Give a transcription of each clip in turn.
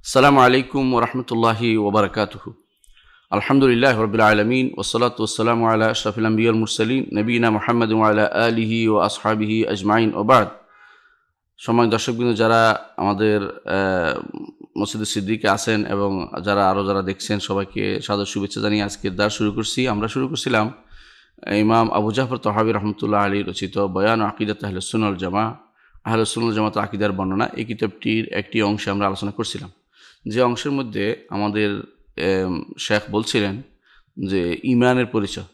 আসসালামু আলাইকুম ওরহমতুল্লাহি ওবরকাতুহু। আলহামদুলিল্লাহ রবিল আলমিন ওসলাত ওসালামু আলা আশরাফিল আম্বিয়া ওয়াল মুরসালিন নবীনা মুহাম্মদ ওয়া আলা আলিহি ও আসহাবিহি আজমাইন ওবাদ। সম্মানিত দর্শকবৃন্দ, যারা আমাদের মসজিদে সিদ্দিকে আছেন এবং যারা দেখছেন, সবাইকে সাদর শুভেচ্ছা জানিয়ে আজকের দার শুরু করছি। আমরা শুরু করছিলাম ইমাম আবু জাফর তহাবি রহমতুল্লাহ আলী রচিত বয়ান আকিদাত আহলুস সুন্নাহ ওয়াল জামাআহ, আহলুস সুন্নাহ ওয়াল জামাআতের আকিদার বর্ণনা। এই কিতাবটির একটি অংশে আমরা আলোচনা করছিলাম, যে অংশের মধ্যে আমাদের শেখ বলছিলেন যে ইমানের পরিচয়।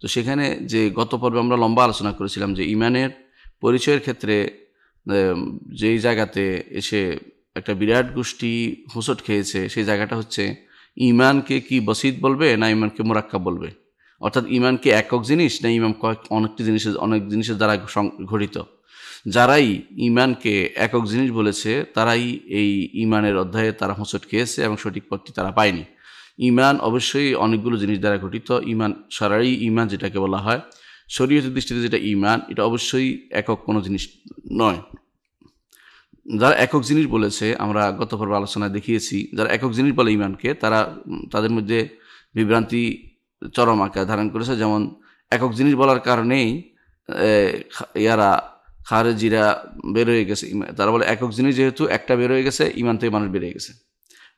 তো সেখানে যে গত পর্বে আমরা লম্বা আলোচনা করেছিলাম যে ইমানের পরিচয়ের ক্ষেত্রে যেই জায়গাতে এসে একটা বিরাট গোষ্ঠী হোঁচট খেয়েছে, সেই জায়গাটা হচ্ছে ইমানকে কি বসিত বলবে না ইমানকে মুরাক্কাব বলবে, অর্থাৎ ইমানকে একক জিনিস না ইমান অনেক জিনিসের দ্বারা গঠিত। যারাই ইমানকে একক জিনিস বলেছে তারাই এই ইমানের অধ্যায়ে তারা হোঁচট খেয়েছে এবং সঠিক পথটি তারা পায়নি। ইমান অবশ্যই অনেকগুলো জিনিস দ্বারা গঠিত। ইমান সারাই ইমান যেটাকে বলা হয় শরীয়তের দৃষ্টিতে, যেটা ইমান, এটা অবশ্যই একক কোনো জিনিস নয়। যারা একক জিনিস বলেছে, আমরা গত পর্বে আলোচনায় দেখিয়েছি, যারা একক জিনিস বলে ইমানকে, তাদের মধ্যে বিভ্রান্তি চরম আকার ধারণ করেছে। যেমন একক জিনিস বলার কারণেই খারেজিরা বের হয়ে গেছে। তারা বলে একক জিনিস যেহেতু একটা বের হয়ে গেছে, ইমান থেকে মানুষ বেরিয়ে গেছে।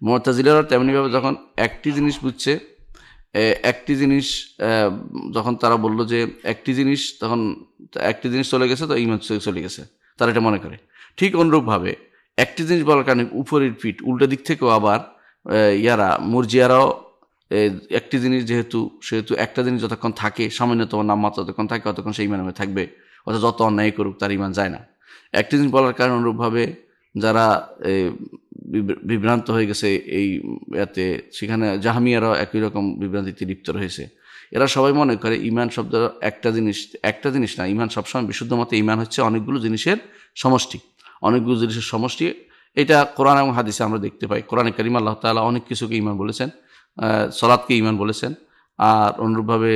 মুতাজিলারা তেমনিভাবে যখন একটি জিনিস বুঝছে, একটি জিনিস যখন তারা বলল যে একটি জিনিস, তখন একটি জিনিস চলে গেছে তো ইমান চলে গেছে, তারা এটা মনে করে। ঠিক অনুরূপভাবে একটি জিনিস বলার কারণে উপরের পিঠ উল্টো দিক থেকেও আবার মুরজিয়ারাও একটি জিনিস সেহেতু একটা জিনিস যতক্ষণ থাকে, সামান্যতম নামমাত্র যতক্ষণ থাকে, ততক্ষণ সেই ইমানে থাকবে, অর্থাৎ যত অন্যায় করুক তার ইমান যায় না। একটি জিনিস বলার কারণে অনুরূপভাবে যারা বিভ্রান্ত হয়ে গেছে এই এতে, সেখানে জাহমিয়ারাও একই রকম বিভ্রান্তিতে লিপ্ত রয়েছে। এরা সবাই মনে করে ইমান শব্দ একটা জিনিস না। ইমান সবসময় বিশুদ্ধ মতে ইমান হচ্ছে অনেকগুলো জিনিসের সমষ্টি, এটা কোরআন এবং হাদিসে আমরা দেখতে পাই। কোরআনে কারিম আল্লাহ তাআলা অনেক কিছুকে ইমান বলেছেন, সালাতকে ইমান বলেছেন, আর অনুরূপভাবে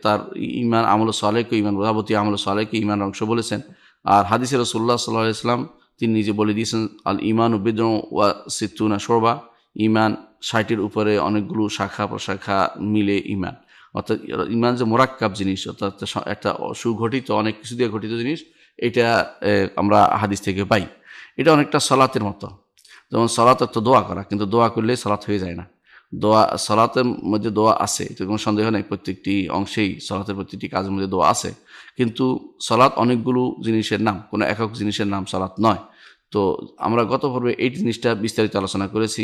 তার ইমান আমল সালেহকে ইমান, যাবতীয় আমল সালেহকে ইমান অংশ বলেছেন। আর হাদিসে রাসূলুল্লাহ সাল্লাল্লাহু আলাইহি ওয়াসাল্লাম তিনি নিজে বলে দিয়েছেন, আল ইমানু বিদ'উন ওয়া সিত্তুনা শু'বা, ইমান 60-এর উপরে অনেকগুলো শাখা প্রশাখা মিলে ইমান। অর্থাৎ ইমান যে মোরাক্কাব জিনিস, অর্থাৎ একটা সুগঠিত অনেক কিছু দিয়ে গঠিত জিনিস, এটা আমরা হাদিস থেকে পাই। এটা অনেকটা সালাতের মতো। যেমন সালাত তো দোয়া করা, কিন্তু দোয়া করলেই সালাত হয়ে যায় না। সালাতের মধ্যে দোয়া আছে, এতে কোনো সন্দেহ নেই। প্রত্যেকটি অংশেই সালাতের প্রত্যেকটি কাজের মধ্যে দোয়া আছে, কিন্তু সালাত অনেকগুলো জিনিসের নাম, কোনো একক জিনিসের নাম সালাত নয়। তো আমরা গত পর্বে এই জিনিসটা বিস্তারিত আলোচনা করেছি,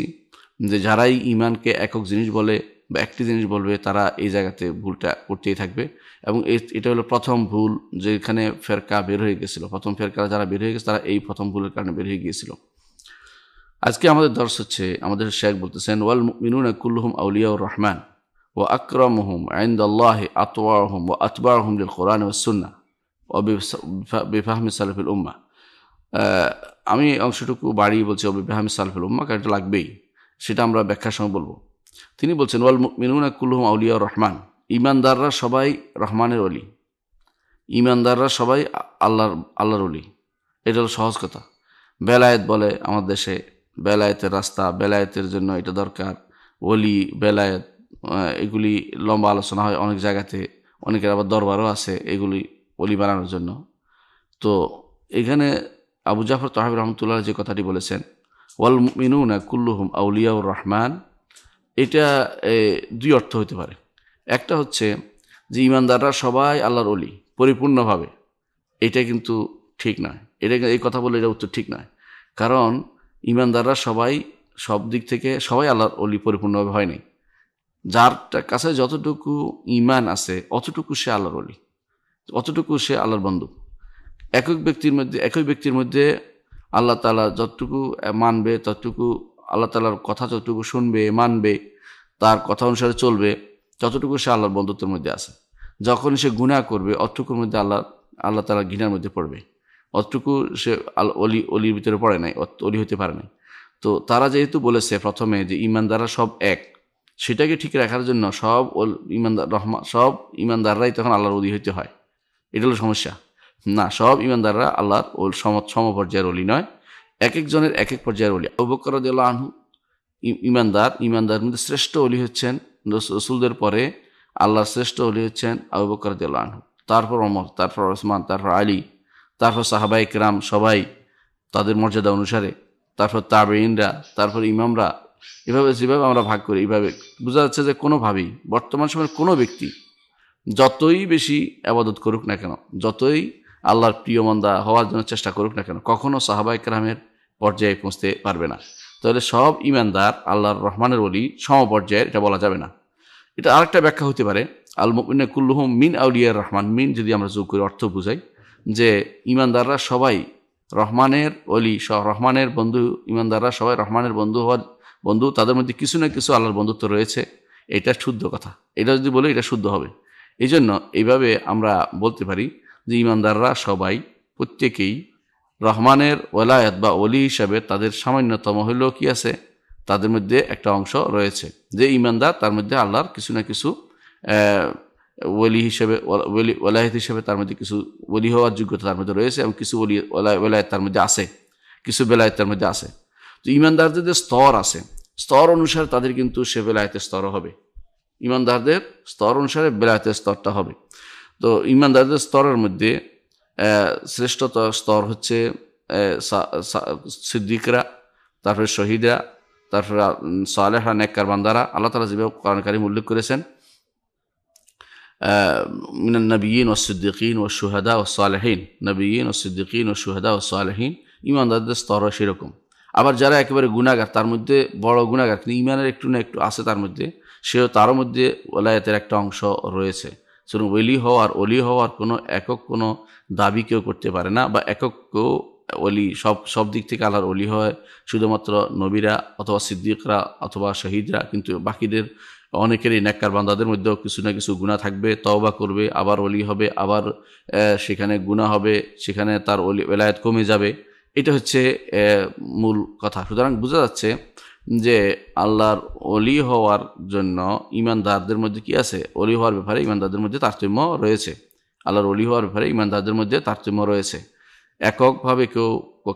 যে যারাই ইমানকে একক জিনিস বলে বা একটি জিনিস বলবে, তারা এই জায়গাতে ভুলটা করতেই থাকবে। এবং এটা হলো প্রথম ভুল, যেখানে ফেরকা বের হয়ে গেছিল। প্রথম ফেরকা যারা বের হয়ে গেছে, তারা এই প্রথম ভুলের কারণে বের হয়ে গিয়েছিল। আজকে আমাদের দর্শ হচ্ছে, আমাদের শেখ বলতেছেন, ওয়াল মুমিনুনা কুল্লুহুম আউলিয়াউর রহমান ওয়া আকরামুহুম ইনদাল্লাহি আতওয়াহুম ওয়া আতবাউহুম লিল কোরআন ওয়াস সুন্নাহ ওয়া বিফাহমি সালাফিল উম্মাহ। আমি অংশটুকু বাড়িয়ে বলছি বিফাহমি সালাফিল উম্মাহ, কারণ এটা লাগবেই, সেটা আমরা ব্যাখ্যার সময় বলবো। তিনি বলছেন, ওয়াল মুমিনুনা কুল্লুহুম আউলিয়াউর রহমান, ইমানদাররা সবাই রহমানের ওলি, ইমানদাররা সবাই আল্লাহর ওলি। এটা হলো সহজ কথা। বেলায়েত বলে আমাদের দেশে, বেলায়েতের রাস্তা, বেলায়েতের জন্য এটা দরকার, ওলি বেলায়েত, এগুলি লম্বা আলোচনা হয় অনেক জায়গাতে। অনেকের আবার দরবারও আছে এগুলি ওলি বানানোর জন্য। তো এখানে আবু জাফর তহাবি রহমতুল্লাহ যে কথাটি বলেছেন, ওয়াল মুমিনুনা কুল্লুহুম আউলিয়াউর রহমান, এটা দুই অর্থ হতে পারে। একটা হচ্ছে যে ইমানদাররা সবাই আল্লাহর ওলি পরিপূর্ণভাবে, এটা কিন্তু ঠিক নয়। এই কথা বলে এটা উত্তর ঠিক নয়। কারণ ইমানদাররা সবাই সব দিক থেকে সবাই আল্লাহর ওলি পরিপূর্ণভাবে হয়নি। যার কাছে যতটুকু ইমান আছে অতটুকু সে আল্লাহর ওলি, অতটুকু সে আল্লাহর বন্ধু। একই ব্যক্তির মধ্যে আল্লাহ তাআলা যতটুকু মানবে, ততটুকু আল্লাহ তাআলার কথা যতটুকু শুনবে, মানবে, তার কথা অনুসারে চলবে, ততটুকু সে আল্লাহর বন্ধুত্বের মধ্যে আছে। যখন সে গুনাহ করবে, অতটুকুর মধ্যে আল্লাহ তাআলা ঘৃণার মধ্যে পড়বে, অতটুকু সে অলির ভিতরে পড়ে নাই, অলি হতে পারে নাই। তো তারা যেহেতু বলেছে প্রথমে যে ইমানদাররা সব এক, সেটাকে ঠিক রাখার জন্য সব ইমানদাররাই তখন আল্লাহর অলি হইতে হয়। এটা হলো সমস্যা। না, সব ইমানদাররা আল্লাহর সমপর্যায়ের অলি নয়, এক একজনের এক এক পর্যায়ের অলি। আবু বকর রাদিয়াল্লাহু আনহু ইমানদার মধ্যে শ্রেষ্ঠ ওলি হচ্ছেন রসুলদের পরে আল্লাহর শ্রেষ্ঠ ওলি হচ্ছেন আবু বকর রাদিয়াল্লাহু আনহু, তারপর ওমর, তারপর ওসমান, তারপর আলী, তারপর সাহাবায়ে কেরাম সবাই তাদের মর্যাদা অনুসারে, তারপর তাবেঈনরা, তারপর ইমামরা। এভাবে যেভাবে আমরা ভাগ করি, এইভাবে বোঝা যাচ্ছে যে কোনোভাবেই বর্তমান সময়ের কোনো ব্যক্তি যতই বেশি আবাদত করুক না কেন, যতই আল্লাহর প্রিয় বান্দা হওয়ার জন্য চেষ্টা করুক না কেন, কখনো সাহাবায়ে কেরামের পর্যায়ে পৌঁছতে পারবে না। তাহলে সব ইমানদার আল্লাহর রহমানের ওলি সমপর্যায়ের, এটা বলা যাবে না। এটা আরেকটা ব্যাখ্যা হতে পারে, আল মুমিনুনা কুল্লুহুম মিন আউলিয়ার রহমান, মিন যদি আমরা যোগ করে অর্থ বুঝাই, যে ইমানদাররা সবাই রহমানের ওলি, রহমানের বন্ধু, ইমানদাররা সবাই রহমানের বন্ধু, তাদের মধ্যে কিছু না কিছু আল্লাহর বন্ধুত্ব রয়েছে। এটা শুদ্ধ কথা, এটা যদি বলে এটা শুদ্ধ হবে। এই জন্য এইভাবে আমরা বলতে পারি যে ইমানদাররা সবাই প্রত্যেকেই রহমানের ওলায়াত বা ওলি হিসাবে তাদের সামান্যতম হলেও কি আছে, তাদের মধ্যে একটা অংশ রয়েছে। যে ইমানদার তার মধ্যে আল্লাহর কিছু না কিছু ওলি হিসেবে, ওলায়াত হিসেবে তার মধ্যে কিছু ওলি হওয়ার যোগ্যতা তার মধ্যে রয়েছে, এবং কিছু ওলায়াত তার মধ্যে আছে, কিছু বেলায়েত তার মধ্যে আছে। তো ইমানদারদের যে স্তর আছে, স্তর অনুসারে তাদের কিন্তু সে বেলায়েতের স্তরও হবে। ইমানদারদের স্তর অনুসারে বেলায়েতের স্তরটা হবে। তো ইমানদারদের স্তরের মধ্যে শ্রেষ্ঠতর স্তর হচ্ছে সিদ্দিকরা, তারপরে শহীদরা, তারপরে সালেহা নেককার বান্দারা। আল্লাহ তাআলা যেভাবে কোরআন কারীম উল্লেখ করেছেন, মিনান নবিয়্যিন ওয়াস সিদ্দিকিন ওয়াস শুহাদা ওয়াস সালেহিন, নবিয়্যিন ওয়াস সিদ্দিকিন ওয়াস শুহাদা ওয়াস সালেহিন। ইমানদারদের স্তরও সেরকম। আবার যারা একেবারে গুনাহগার, তার মধ্যে বড় গুনাহগার কিন্তু ইমানের একটু না একটু আছে তার মধ্যে, সেও তারও মধ্যে ওলায়াতের একটা অংশ রয়েছে। সুতরাং ওলি হওয়ার কোনো একক কোনো দাবি কেউ করতে পারে না, বা একক কেউ ওলি সব দিক থেকে আল্লাহর ওলি হয় শুধুমাত্র নবীরা অথবা সিদ্দিকরা অথবা শহীদরা। কিন্তু বাকিদের অনেকেরই নেককার বান্দাদের মধ্যেও কিছু না কিছু গুনাহ থাকবে, তওবা করবে, আবার ওলি হবে, আবার সেখানে গুনাহ হবে, সেখানে তার ওলায়াত কমে যাবে। এটা হচ্ছে মূল কথা। সুতরাং বোঝা যাচ্ছে যে আল্লাহর ওলি হওয়ার জন্য ইমানদারদের মধ্যে কি আছে, ওলি হওয়ার ব্যাপারে ইমানদারদের মধ্যে তারতম্য রয়েছে। আল্লাহর ওলি হওয়ার ব্যাপারে ইমানদারদের মধ্যে তারতম্য রয়েছে। এককভাবে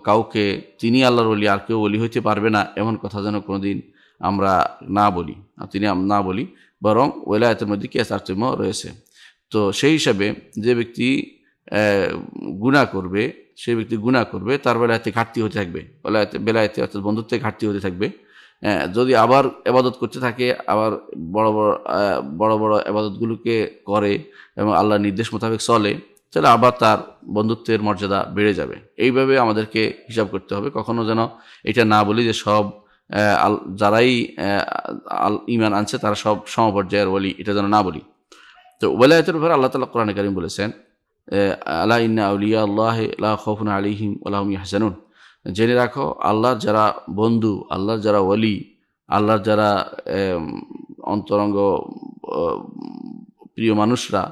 কাউকে তিনি আল্লাহর ওলি আর কেউ ওলি হইতে পারবে না, এমন কথা যেন কোনোদিন আমরা না বলি, বরং ওলায়াতের মধ্যে কি তারতম্য রয়েছে। তো সেই হিসাবে যে ব্যক্তি গুনাহ করবে, সেই ব্যক্তি গুনাহ করবে, তার বেলায়েতে ঘাটতি হতে থাকবে, বেলায়েতে অর্থাৎ বন্ধুত্বে ঘাটতি হতে থাকবে। যদি আবার এবাদত করতে থাকে, আবার বড় বড় এবাদতগুলোকে করে এবং আল্লাহর নির্দেশ মোতাবেক চলে, তাহলে আবার তার বন্ধুত্বের মর্যাদা বেড়ে যাবে। এইভাবে আমাদেরকে হিসাব করতে হবে। কখনো যেন এটা না বলি যে সব যারাই ঈমান আনছে তারা সব সমপর্যায়ের ওলি, এটা যেন না বলি। তো ওলায়াতের উপর আল্লাহ তাআলা কোরআনে কারীম বলেছেন, আলা ইন্না আউলিয়া আল্লাহি লা খাউফুন আলাইহিম ওয়া লা হুম ইয়াহজানুন। জেনে রাখো, আল্লাহর যারা বন্ধু, আল্লাহর যারা ওলি, আল্লাহর যারা অন্তরঙ্গ প্রিয় মানুষরা,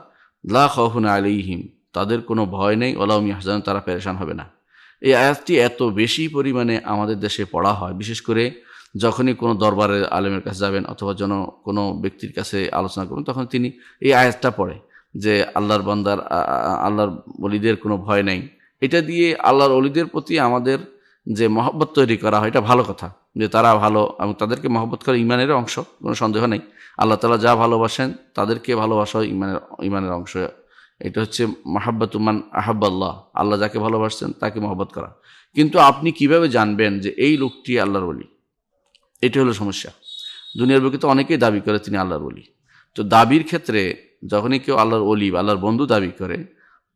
লা খাউফুন আলাইহিম, তাদের কোনো ভয় নেই, ওয়া লা হুম ইয়াহজানুন, তারা পেরেশান হবে না। এই আয়াতটি এত বেশি পরিমাণে আমাদের দেশে পড়া হয়, বিশেষ করে যখনই কোনো দরবারের আলেমের কাছে যাবেন অথবা কোনো ব্যক্তির কাছে আলোচনা করবেন, তখন তিনি এই আয়াতটা পড়ে যে আল্লাহর বান্দার, আল্লাহর ওলিদের কোনো ভয় নেই। এটা দিয়ে আল্লাহর ওলিদের প্রতি আমাদের যে মহব্বত তৈরি করা হয়, এটা ভালো কথা, যে তারা ভালো এবং তাদেরকে মহব্বত করা ইমানের অংশ, কোনো সন্দেহ নেই। আল্লাহ তাআলা যা ভালোবাসেন তাদেরকে ভালোবাসা ইমানের অংশ। এটা হচ্ছে মাহাব্বাতুমান আহাব্বাল্লাহ, আল্লাহ যাকে ভালোবাসছেন তাকে মহব্বত করা। কিন্তু আপনি কিভাবে জানবেন যে এই লোকটি আল্লাহর ওলি? এটি হলো সমস্যা। দুনিয়ার বুকে তো অনেকেই দাবি করে তিনি আল্লাহর ওলি। তো দাবির ক্ষেত্রে যখনই কেউ আল্লাহর ওলি বা আল্লাহর বন্ধু দাবি করে,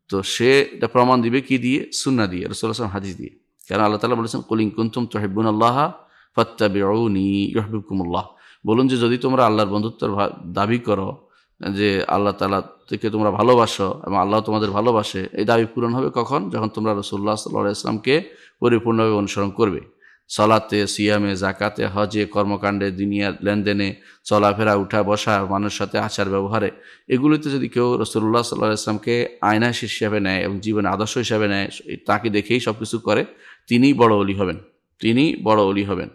তো সে এটা প্রমাণ দিবে কি দিয়ে? সুন্নাহ দিয়ে, রাসূলুল্লাহ সাল্লাল্লাহু আলাইহি ওয়াসাল্লাম হাদিস দিয়ে। কারণ আল্লাহ তাআলা বলেছেন, কুল ইন কুনতুম তুহিব্বুনাল্লাহা ফাত্তাবিউনি ইউহিব্বুকুমুল্লাহ। বলুন যে যদি তোমরা আল্লাহর বন্ধুত্বের দাবি করো, যে আল্লাহ তাআলা থেকে তোমরা ভালোবাসো এবং আল্লাহ তোমাদের ভালোবাসে, এই দাবি পূরণ হবে কখন? যখন তোমরা রাসূলুল্লাহ সাল্লাল্লাহু আলাইহি ওয়াসাল্লামকে পরিপূর্ণভাবে অনুসরণ করবে। সালাতে, সিয়ামে, জাকাতে, হজে, কর্মকাণ্ডে, দুনিয়ার লেনদেনে, চলাফেরা, উঠা বসা, মানুষের সাথে আচার ব্যবহারে, এগুলিতে যদি কেউ রাসূলুল্লাহ সাল্লাল্লাহু আলাইহি ওয়াসাল্লামকে আয়না হিসেবে নেয় এবং জীবনে আদর্শ হিসেবে নেয়, তাকে দেখেই সব কিছু করে, তিনিই বড় ওলি হবেন।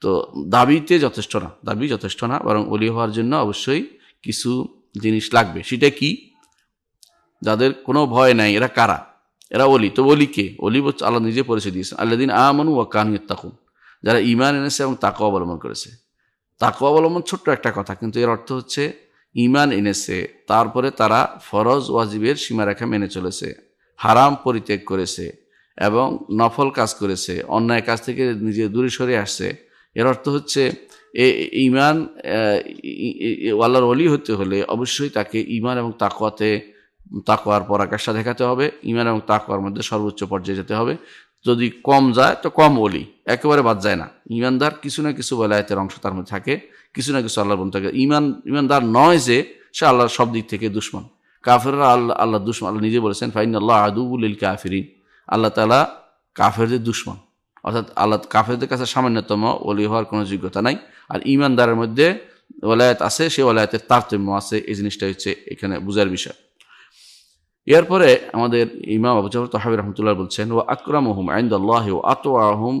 তো দাবিতে যথেষ্ট না, দাবি যথেষ্ট না, বরং ওলি হওয়ার জন্য অবশ্যই কিছু জিনিস লাগবে। সেটা কি? যাদের কোনো ভয় নাই, এরা কারা? এরা ওলি। তো ওলি কে? ওলি আল্লাহ নিজে পরিচয় দিয়েছেন, আল্লাযীনা আমানু ওয়া কানু ইয়াত্তাকুন, যারা ঈমান এনেছে এবং তাকওয়া অবলম্বন করেছে। তাকওয়া অবলম্বন ছোট্ট একটা কথা, কিন্তু এর অর্থ হচ্ছে ঈমান এনেছে, তারপরে তারা ফরজ ওয়াজিবের সীমারেখা মেনে চলেছে, হারাম পরিত্যাগ করেছে এবং নফল কাজ করেছে, অন্যায় কাজ থেকে নিজে দূরে সরে আসছে। এর অর্থ হচ্ছে ঈমান, আল্লাহর ওলি হতে হলে অবশ্যই তাকে ঈমান এবং তাকওয়ার পরাকাষ্ঠা দেখাতে হবে। ঈমান এবং তাকওয়ার মধ্যে সর্বোচ্চ পর্যায়ে যেতে হবে। যদি কম যায় তো কম ওলি, একেবারে বাদ যায় না। ঈমানদার কিছু না কিছু বেলায়েতের অংশ তার মধ্যে থাকে, কিছু না কিছু আল্লাহর বন্ধু থাকে। ঈমানদার নয় যে সে আল্লাহর সব দিক থেকে দুশমন। কাফেররা আল্লাহ দুশমন। আল্লাহ নিজে বলেছেন ফাইনাল্লাহ আদুউল লিল কাফিরিন, আল্লাহ তাআলা কাফেরদের দুশমন। অর্থাৎ আল্লাহ কাফেরদের কাছে সামান্যতম ওলি হওয়ার কোনো যোগ্যতা নাই। আর ঈমানদারের মধ্যে ওলায়াত আছে, সে ওলায়াতের তারতম্য আছে। এই জিনিসটা হচ্ছে এখানে বুঝার বিষয়। এরপরে আমাদের ইমাম আবু জাফর তাহাবী রাহমাতুল্লাহ বলছেন, ওয়া আকরামুহুম ইনদাল্লাহি ওয়া আতওয়াহুম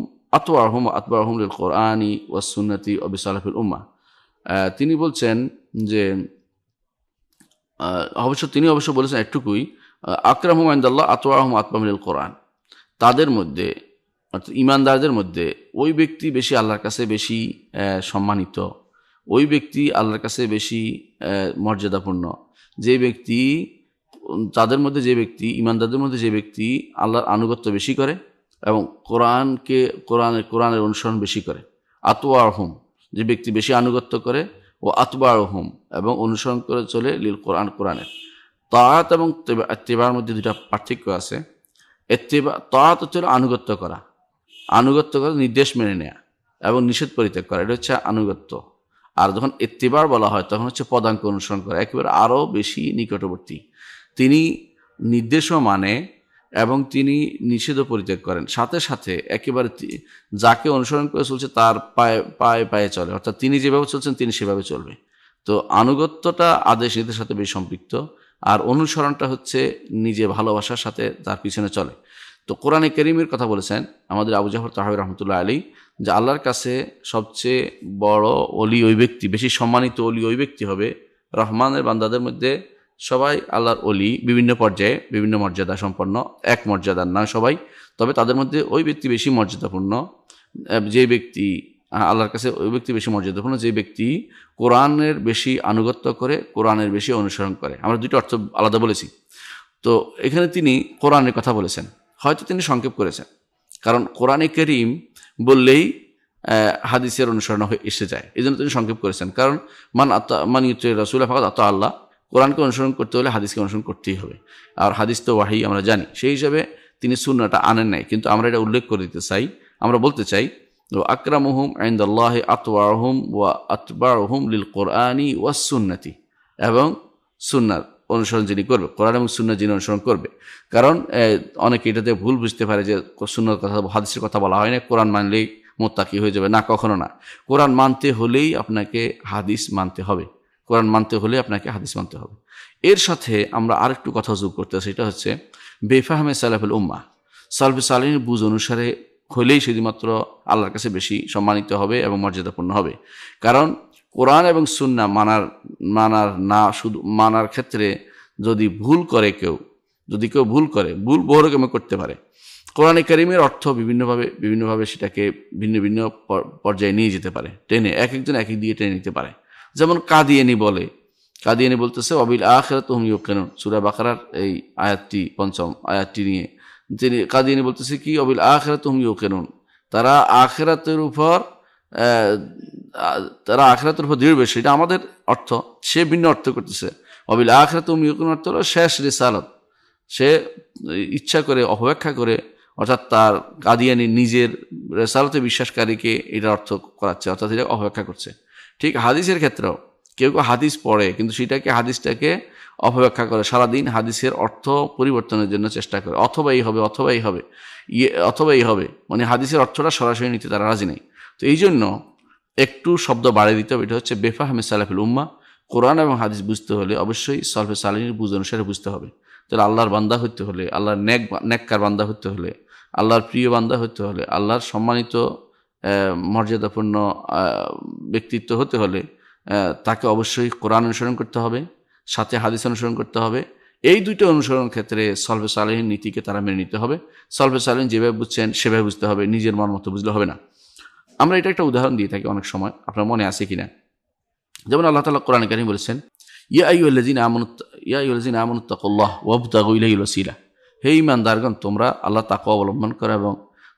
ওয়া আতবাহুম লিল কুরআনি ওয়াস সুন্নতি ওয়া বিসালাফিল উম্মাহ। তিনি বলছেন যে তিনি অবশ্য বলেছেন একটুকুই, আকরামুহুম ইনদাল্লাহ আতওয়াহুম ওয়া আতবাহুম লিল কুরআন। তাদের মধ্যে অর্থাৎ ঈমানদারদের মধ্যে ওই ব্যক্তি বেশি আল্লাহর কাছে বেশি সম্মানিত, ওই ব্যক্তি আল্লাহর কাছে বেশি মর্যাদাপূর্ণ যে ব্যক্তি, তাদের মধ্যে যে ব্যক্তি, ঈমানদারদের মধ্যে যে ব্যক্তি আল্লাহর আনুগত্য বেশি করে এবং কোরআনের অনুসরণ বেশি করে। আতওয়াহুম, যে ব্যক্তি বেশি আনুগত্য করে, ও আতবাহুম, এবং অনুসরণ করে চলে লিল কোরআনের। তাআত এবং ইত্তিবার মধ্যে দুটা পার্থক্য আছে। তাআত হচ্ছে আনুগত্য করা, নির্দেশ মেনে নেয়া এবং নিষেধ পরিত্যাগ করা, এটা হচ্ছে আনুগত্য। আর যখন ইত্তিবার বলা হয় তখন হচ্ছে পদাঙ্ক অনুসরণ করা, একেবারে আরও বেশি নিকটবর্তী। তিনি নির্দেশও মানে এবং তিনি নিষেধও পরিত্যাগ করেন, সাথে সাথে একেবারে যাকে অনুসরণ করে চলছে তার পায়ে পায়ে চলে, অর্থাৎ তিনি যেভাবে চলছেন তিনি সেভাবে চলবে। তো আনুগত্যটা আদেশ নির্দেশের সাথে বেশি সম্পৃক্ত, আর অনুসরণটা হচ্ছে নিজে ভালোবাসার সাথে তার পিছনে চলে। তো কোরআনে কারীমের কথা বলেছেন আমাদের আবু জাফর তাহাবী রাহমাতুল্লাহ আলাইহি, যে আল্লাহর কাছে সবচেয়ে বড় ওলি ওই ব্যক্তি, বেশি সম্মানিত ওলি ওই ব্যক্তি হবে, রহমানের বান্দাদের মধ্যে সবাই আল্লাহর ওলি, বিভিন্ন পর্যায়ে বিভিন্ন মর্যাদা সম্পন্ন, এক মর্যাদার না সবাই, তবে তাদের মধ্যে ওই ব্যক্তি বেশি মর্যাদাপূর্ণ, যে ব্যক্তি আল্লাহর কাছে ওই ব্যক্তি বেশি মর্যাদাপূর্ণ যে ব্যক্তি কোরআনের বেশি আনুগত্য করে, কোরআনের বেশি অনুসরণ করে। আমরা দুটো অর্থ আলাদা বলেছি। তো এখানে তিনি কোরআনের কথা বলেছেন, হয়তো তিনি সংক্ষেপ করেছেন, কারণ কোরআনে কারীম বললেই হাদিসের অনুসরণ এসে যায়, এই জন্য তিনি সংক্ষেপ করেছেন। কারণ মান ইউতির রাসূল ফাকাদ আতা আল্লাহ, কোরআনকে অনুসরণ করতে হলে হাদিসকে অনুসরণ করতেই হবে, আর হাদিস তো ওয়াহী আমরা জানি। সেই হিসাবে তিনি সুন্নাহটা আনেন নাই, কিন্তু আমরা এটা উল্লেখ করে দিতে চাই, আমরা বলতে চাই আকরামুহুম ইনদাল্লাহি আতওয়াহুম ওয়া আতবাউহুম লিল কুরআনি ওয়াস সুন্নতি, এবং সুন্নাহর অনুসরণ যিনি করবে, কোরআন এবং সুন্নাহ যিনি অনুসরণ করবে। কারণ অনেকে এটাতে ভুল বুঝতে পারে যে সুন্নাহর কথা, হাদিসের কথা বলা হয় না, কোরআন মানলেই মুত্তাকি হয়ে যাবে, না, কখনো না। কোরআন মানতে হলেই আপনাকে হাদিস মানতে হবে, কোরআন মানতে হলে আপনাকে হাদিস মানতে হবে। এর সাথে আমরা আরেকটু কথা যোগ করতে, সেটা হচ্ছে বেফাহমে সালাফুল উম্মাহ, সালফে সালিহিনের বুঝ অনুসারে হলেই শুধুমাত্র আল্লাহর কাছে বেশি সম্মানিত হবে এবং মর্যাদাপূর্ণ হবে। কারণ কোরআন এবং সুন্নাহ মানার ক্ষেত্রে যদি কেউ ভুল করে, ভুল বহু রকমে করতে পারে। কোরআনে কারীমের অর্থ বিভিন্নভাবে সেটাকে ভিন্ন ভিন্ন পর্যায়ে নিয়ে যেতে পারে, একজন এক দিকে টেনে নিতে পারে। যেমন কাদিয়ানী বলতেছে ওয়াবিল আখিরাতি হুম ইউকিনুন, সূরা বাকারার এই আয়াতটি, পঞ্চম আয়াতটি নিয়ে তিনি কাদিয়ানী বলতেছে কি, ওয়াবিল আখিরাতি হুম ইউকিনুন, তারা আখিরাতের উপর দৃঢ় বিশ্বাসী। এটা আমাদের অর্থ, সে ভিন্ন অর্থ করতেছে। ওয়াবিল আখিরাতি হুম ইউকিনুন অর্থ হলো শেষ রিসালাত, সে ইচ্ছা করে অপব্যাখ্যা করে, অর্থাৎ তার কাদিয়ানী নিজের রিসালাতে বিশ্বাসকারীকে এটা অর্থ করাচ্ছে, অর্থাৎ এটা অপব্যাখ্যা করছে। ঠিক হাদিসের ক্ষেত্রেও কেউ হাদিস পড়ে কিন্তু হাদিসটাকে অপব্যাখ্যা করে, সারাদিন হাদিসের অর্থ পরিবর্তনের জন্য চেষ্টা করে, অথবা এই হবে, মানে হাদিসের অর্থটা সরাসরি নিতে তারা রাজি নেই। তো এই জন্য একটু শব্দ বাড়িয়ে দিতে হবে, এটা হচ্ছে বেফাহমে সালাফুল উম্মাহ। কোরআন এবং হাদিস বুঝতে হলে অবশ্যই সালফে সালিহিনের বুঝ অনুসারে বুঝতে হবে। তাহলে আল্লাহর বান্দা হতে হলে, আল্লাহর নেককার বান্দা হতে হলে, আল্লাহর প্রিয় বান্দা হতে হলে, আল্লাহর সম্মানিত মর্যাদাপূর্ণ ব্যক্তিত্ব হতে হলে তাকে অবশ্যই কোরআন অনুসরণ করতে হবে, সাথে হাদিস অনুসরণ করতে হবে। এই দুইটা অনুসরণ ক্ষেত্রে সালফে সালিহিন নীতিকে তারা মেনে নিতে হবে। সালফে সালিহিন যেভাবে বুঝছেন সেভাবে বুঝতে হবে, নিজের মন মতো বুঝলে হবে না। আমরা এটা একটা উদাহরণ দিয়ে থাকি অনেক সময়, আপনার মনে আছে কিনা। যেমন আল্লাহ তাআলা কোরআনে কারীমে বলেছেন, ইয়া আইয়ুহাল্লাযীনা আমানুত্তাকুল্লাহ ওয়াবতাগু ইলাইহিল ওয়াসিলা, হে ঈমানদারগণ তোমরা আল্লাহ তাকওয়া অবলম্বন করো এবং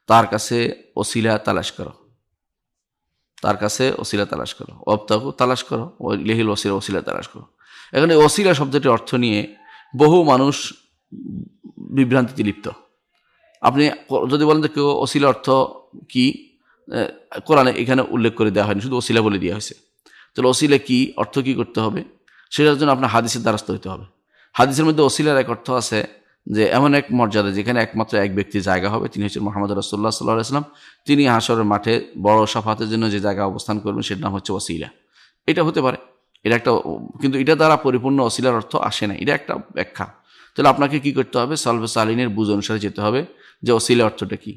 তার কাছে ওসিলা তালাশ করো, তার কাছে ওসিলা তালাশ করো, ওয়াবতাগু তালাশ করো, ইলাইহিল ওয়াসিলা ওসিলা তালাশ করো। এখানে ওসিলা শব্দটির অর্থ নিয়ে বহু মানুষ বিভ্রান্তিতে লিপ্ত। আপনি যদি বলেন যে কেউ ওসিলা অর্থ কি, কোরআনে এখানে উল্লেখ করে দেওয়া হয়নি, শুধু ওসিলা বলে দেওয়া হয়েছে। তাহলে ওসিলা কি, অর্থ কি করতে হবে, সেটার জন্য আপনার হাদিসের দ্বারস্থ হতে হবে। হাদিসের মধ্যে ওসিলার এক অর্থ আছে যে এমন এক মর্যাদা যেখানে একমাত্র এক ব্যক্তির জায়গা হবে, তিনি হচ্ছেন মুহাম্মদ রাসূলুল্লাহ সাল্লাল্লাহু আলাইহি ওয়াসাল্লাম। তিনি হাশরের মাঠে বড় শাফাতের জন্য যে জায়গা অবস্থান করবেন সেটার নাম হচ্ছে ওসিলা। এটা হতে পারে, এটা একটা, কিন্তু এটা দ্বারা পরিপূর্ণ ওসিলার অর্থ আসে না, এটা একটা ব্যাখ্যা। তাহলে আপনাকে কি করতে হবে, সলবে সালিনের বুঝ অনুসারে যেতে হবে যে ওসিলা অর্থটা কি।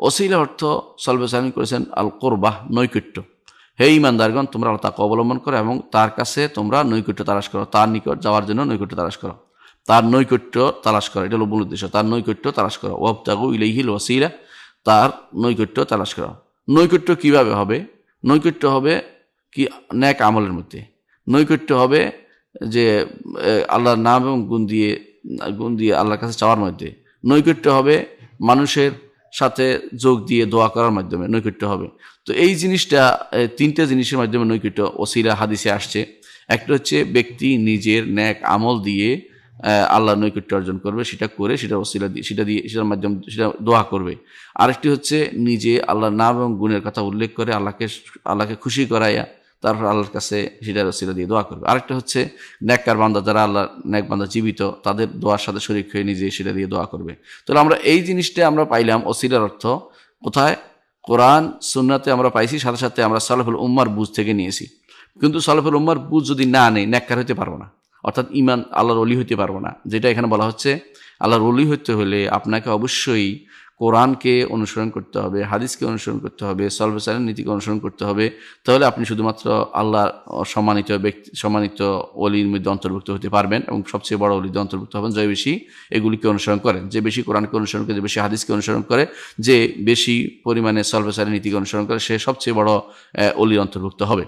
ওসিলা অর্থ সলবে সালিন করেছেন আল কুরবাহ, নৈকট্য। হে ঈমানদারগণ তোমরা আল্লাহ তাকওয়া অবলম্বন করো এবং তার কাছে তোমরা নৈকট্য তালাশ করো, তার নিকট যাওয়ার জন্য নৈকট্য তালাশ করো, তার নৈকট্য তালাশ করো, এটা হলো মূল উদ্দেশ্য, তার নৈকট্য তালাশ করো। ওয়াবতাগু ইলাইহিল ওয়াসিলা, তার নৈকট্য তালাশ করো। নৈকট্য কিভাবে হবে? নৈকট্য হবে কি, নেক আমলের মধ্যে। নৈকট্য হবে যে আল্লাহর নাম এবং গুণ দিয়ে আল্লাহর কাছে চাওয়ার মধ্যে। নৈকট্য হবে মানুষের সাথে যোগ দিয়ে দোয়া করার মাধ্যমে নৈকট্য হবে। তো এই জিনিসটা, তিনটা জিনিসের মাধ্যমে নৈকট্য ওসিলা হাদিসে আসছে। একটা হচ্ছে ব্যক্তি নিজের নেক আমল দিয়ে আল্লাহর নৈকট্য অর্জন করবে, সেটা করে সেটা ওসিলা দিয়ে সেটার মাধ্যমে সেটা দোয়া করবে। আরেকটি হচ্ছে নিজে আল্লাহর নাম এবং গুণের কথা উল্লেখ করে আল্লাহকে খুশি করাইয়া তারপর আল্লাহর কাছে সেটার ওসিলা দিয়ে দোয়া করবে। আরেকটা হচ্ছে নেককার বান্দা, যারা আল্লাহর নেক বান্দা জীবিত, তাদের দোয়ার সাথে শরীক হয়ে নিজে সেটা দিয়ে দোয়া করবে। তাহলে আমরা এই জিনিসটা আমরা পাইলাম ওসিলার অর্থ কোথায়? কোরআন সুন্নাতে আমরা পাইছি, সাথে সাথে আমরা সালাফুল উম্মার বুঝ থেকে নিয়েছি। কিন্তু সালাফুল উম্মার বুঝ যদি না নেই, নেককার হইতে পারবো না, অর্থাৎ ঈমান আল্লাহর ওলি হইতে পারবো না। যেটা এখানে বলা হচ্ছে, আল্লাহর ওলি হইতে হলে আপনাকে অবশ্যই কোরআনকে অনুসরণ করতে হবে, হাদিসকে অনুসরণ করতে হবে, সালফে সালেহিন নীতিকে অনুসরণ করতে হবে। তাহলে আপনি শুধুমাত্র আল্লাহর সম্মানিত ওলির মধ্যে অন্তর্ভুক্ত হতে পারবেন এবং সবচেয়ে বড় ওলির অন্তর্ভুক্ত হবেন যে বেশি এগুলিকে অনুসরণ করেন, যে বেশি কোরআনকে অনুসরণ করে, যে বেশি হাদিসকে অনুসরণ করে, যে বেশি পরিমাণে সালফে সালেহিন নীতিকে অনুসরণ করে, সে সবচেয়ে বড় ওলির অন্তর্ভুক্ত হবে।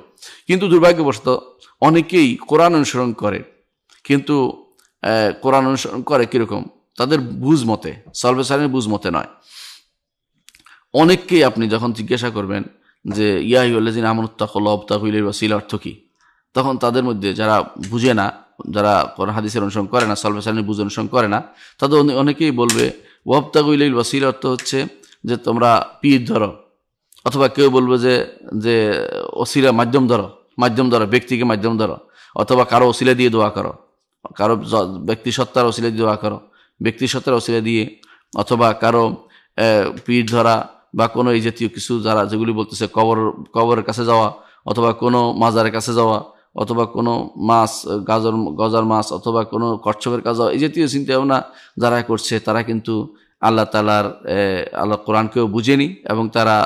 কিন্তু দুর্ভাগ্যবশত অনেকেই কোরআন অনুসরণ করে, কিন্তু কোরআন অনুসরণ করে কীরকম? তাদের বুঝ মতে, সালফে সালেহিনের বুঝ মতে নয়। অনেককেই আপনি যখন জিজ্ঞাসা করবেন যে ইয়া আইয়ুহাল্লাযীনা আমানুত্তাকুল্লাহ ওয়াবতাগু ইলাইহিল ওয়াসিলা অর্থ কি, তখন তাদের মধ্যে যারা বুঝে না, যারা কোরআন হাদিসের অনুসরণ করে না, সালফে সালেহিনের বুঝ অনুসরণ করে না, তাদের অনেকেই বলবে ওয়াবতাগু ইলাইহিল ওয়াসিলা অর্থ হচ্ছে যে তোমরা পীর ধরো, অথবা কেউ বলবে যে ওসিলা মাধ্যম ধরো, ব্যক্তিকে মাধ্যম ধরো, অথবা কারো ওসিলা দিয়ে দোয়া করো, কারো ব্যক্তি সত্তার ওসিলা দিয়ে দোয়া করো, ব্যক্তি সত্তার ওসিলা দিয়ে, অথবা কারো পীর ধরা বা কোনো এই জাতীয় কিছু যেগুলি বলতেছে কবরের কাছে যাওয়া, অথবা কোনো মাজারের কাছে যাওয়া, অথবা কোনো মাছ গজার মাছ, অথবা কোনো কচ্ছপের কাছে যাওয়া, এই জাতীয় চিন্তা ভাবনা যারা করছে তারা কিন্তু আল্লাহ কোরআনকেও বুঝেনি এবং তারা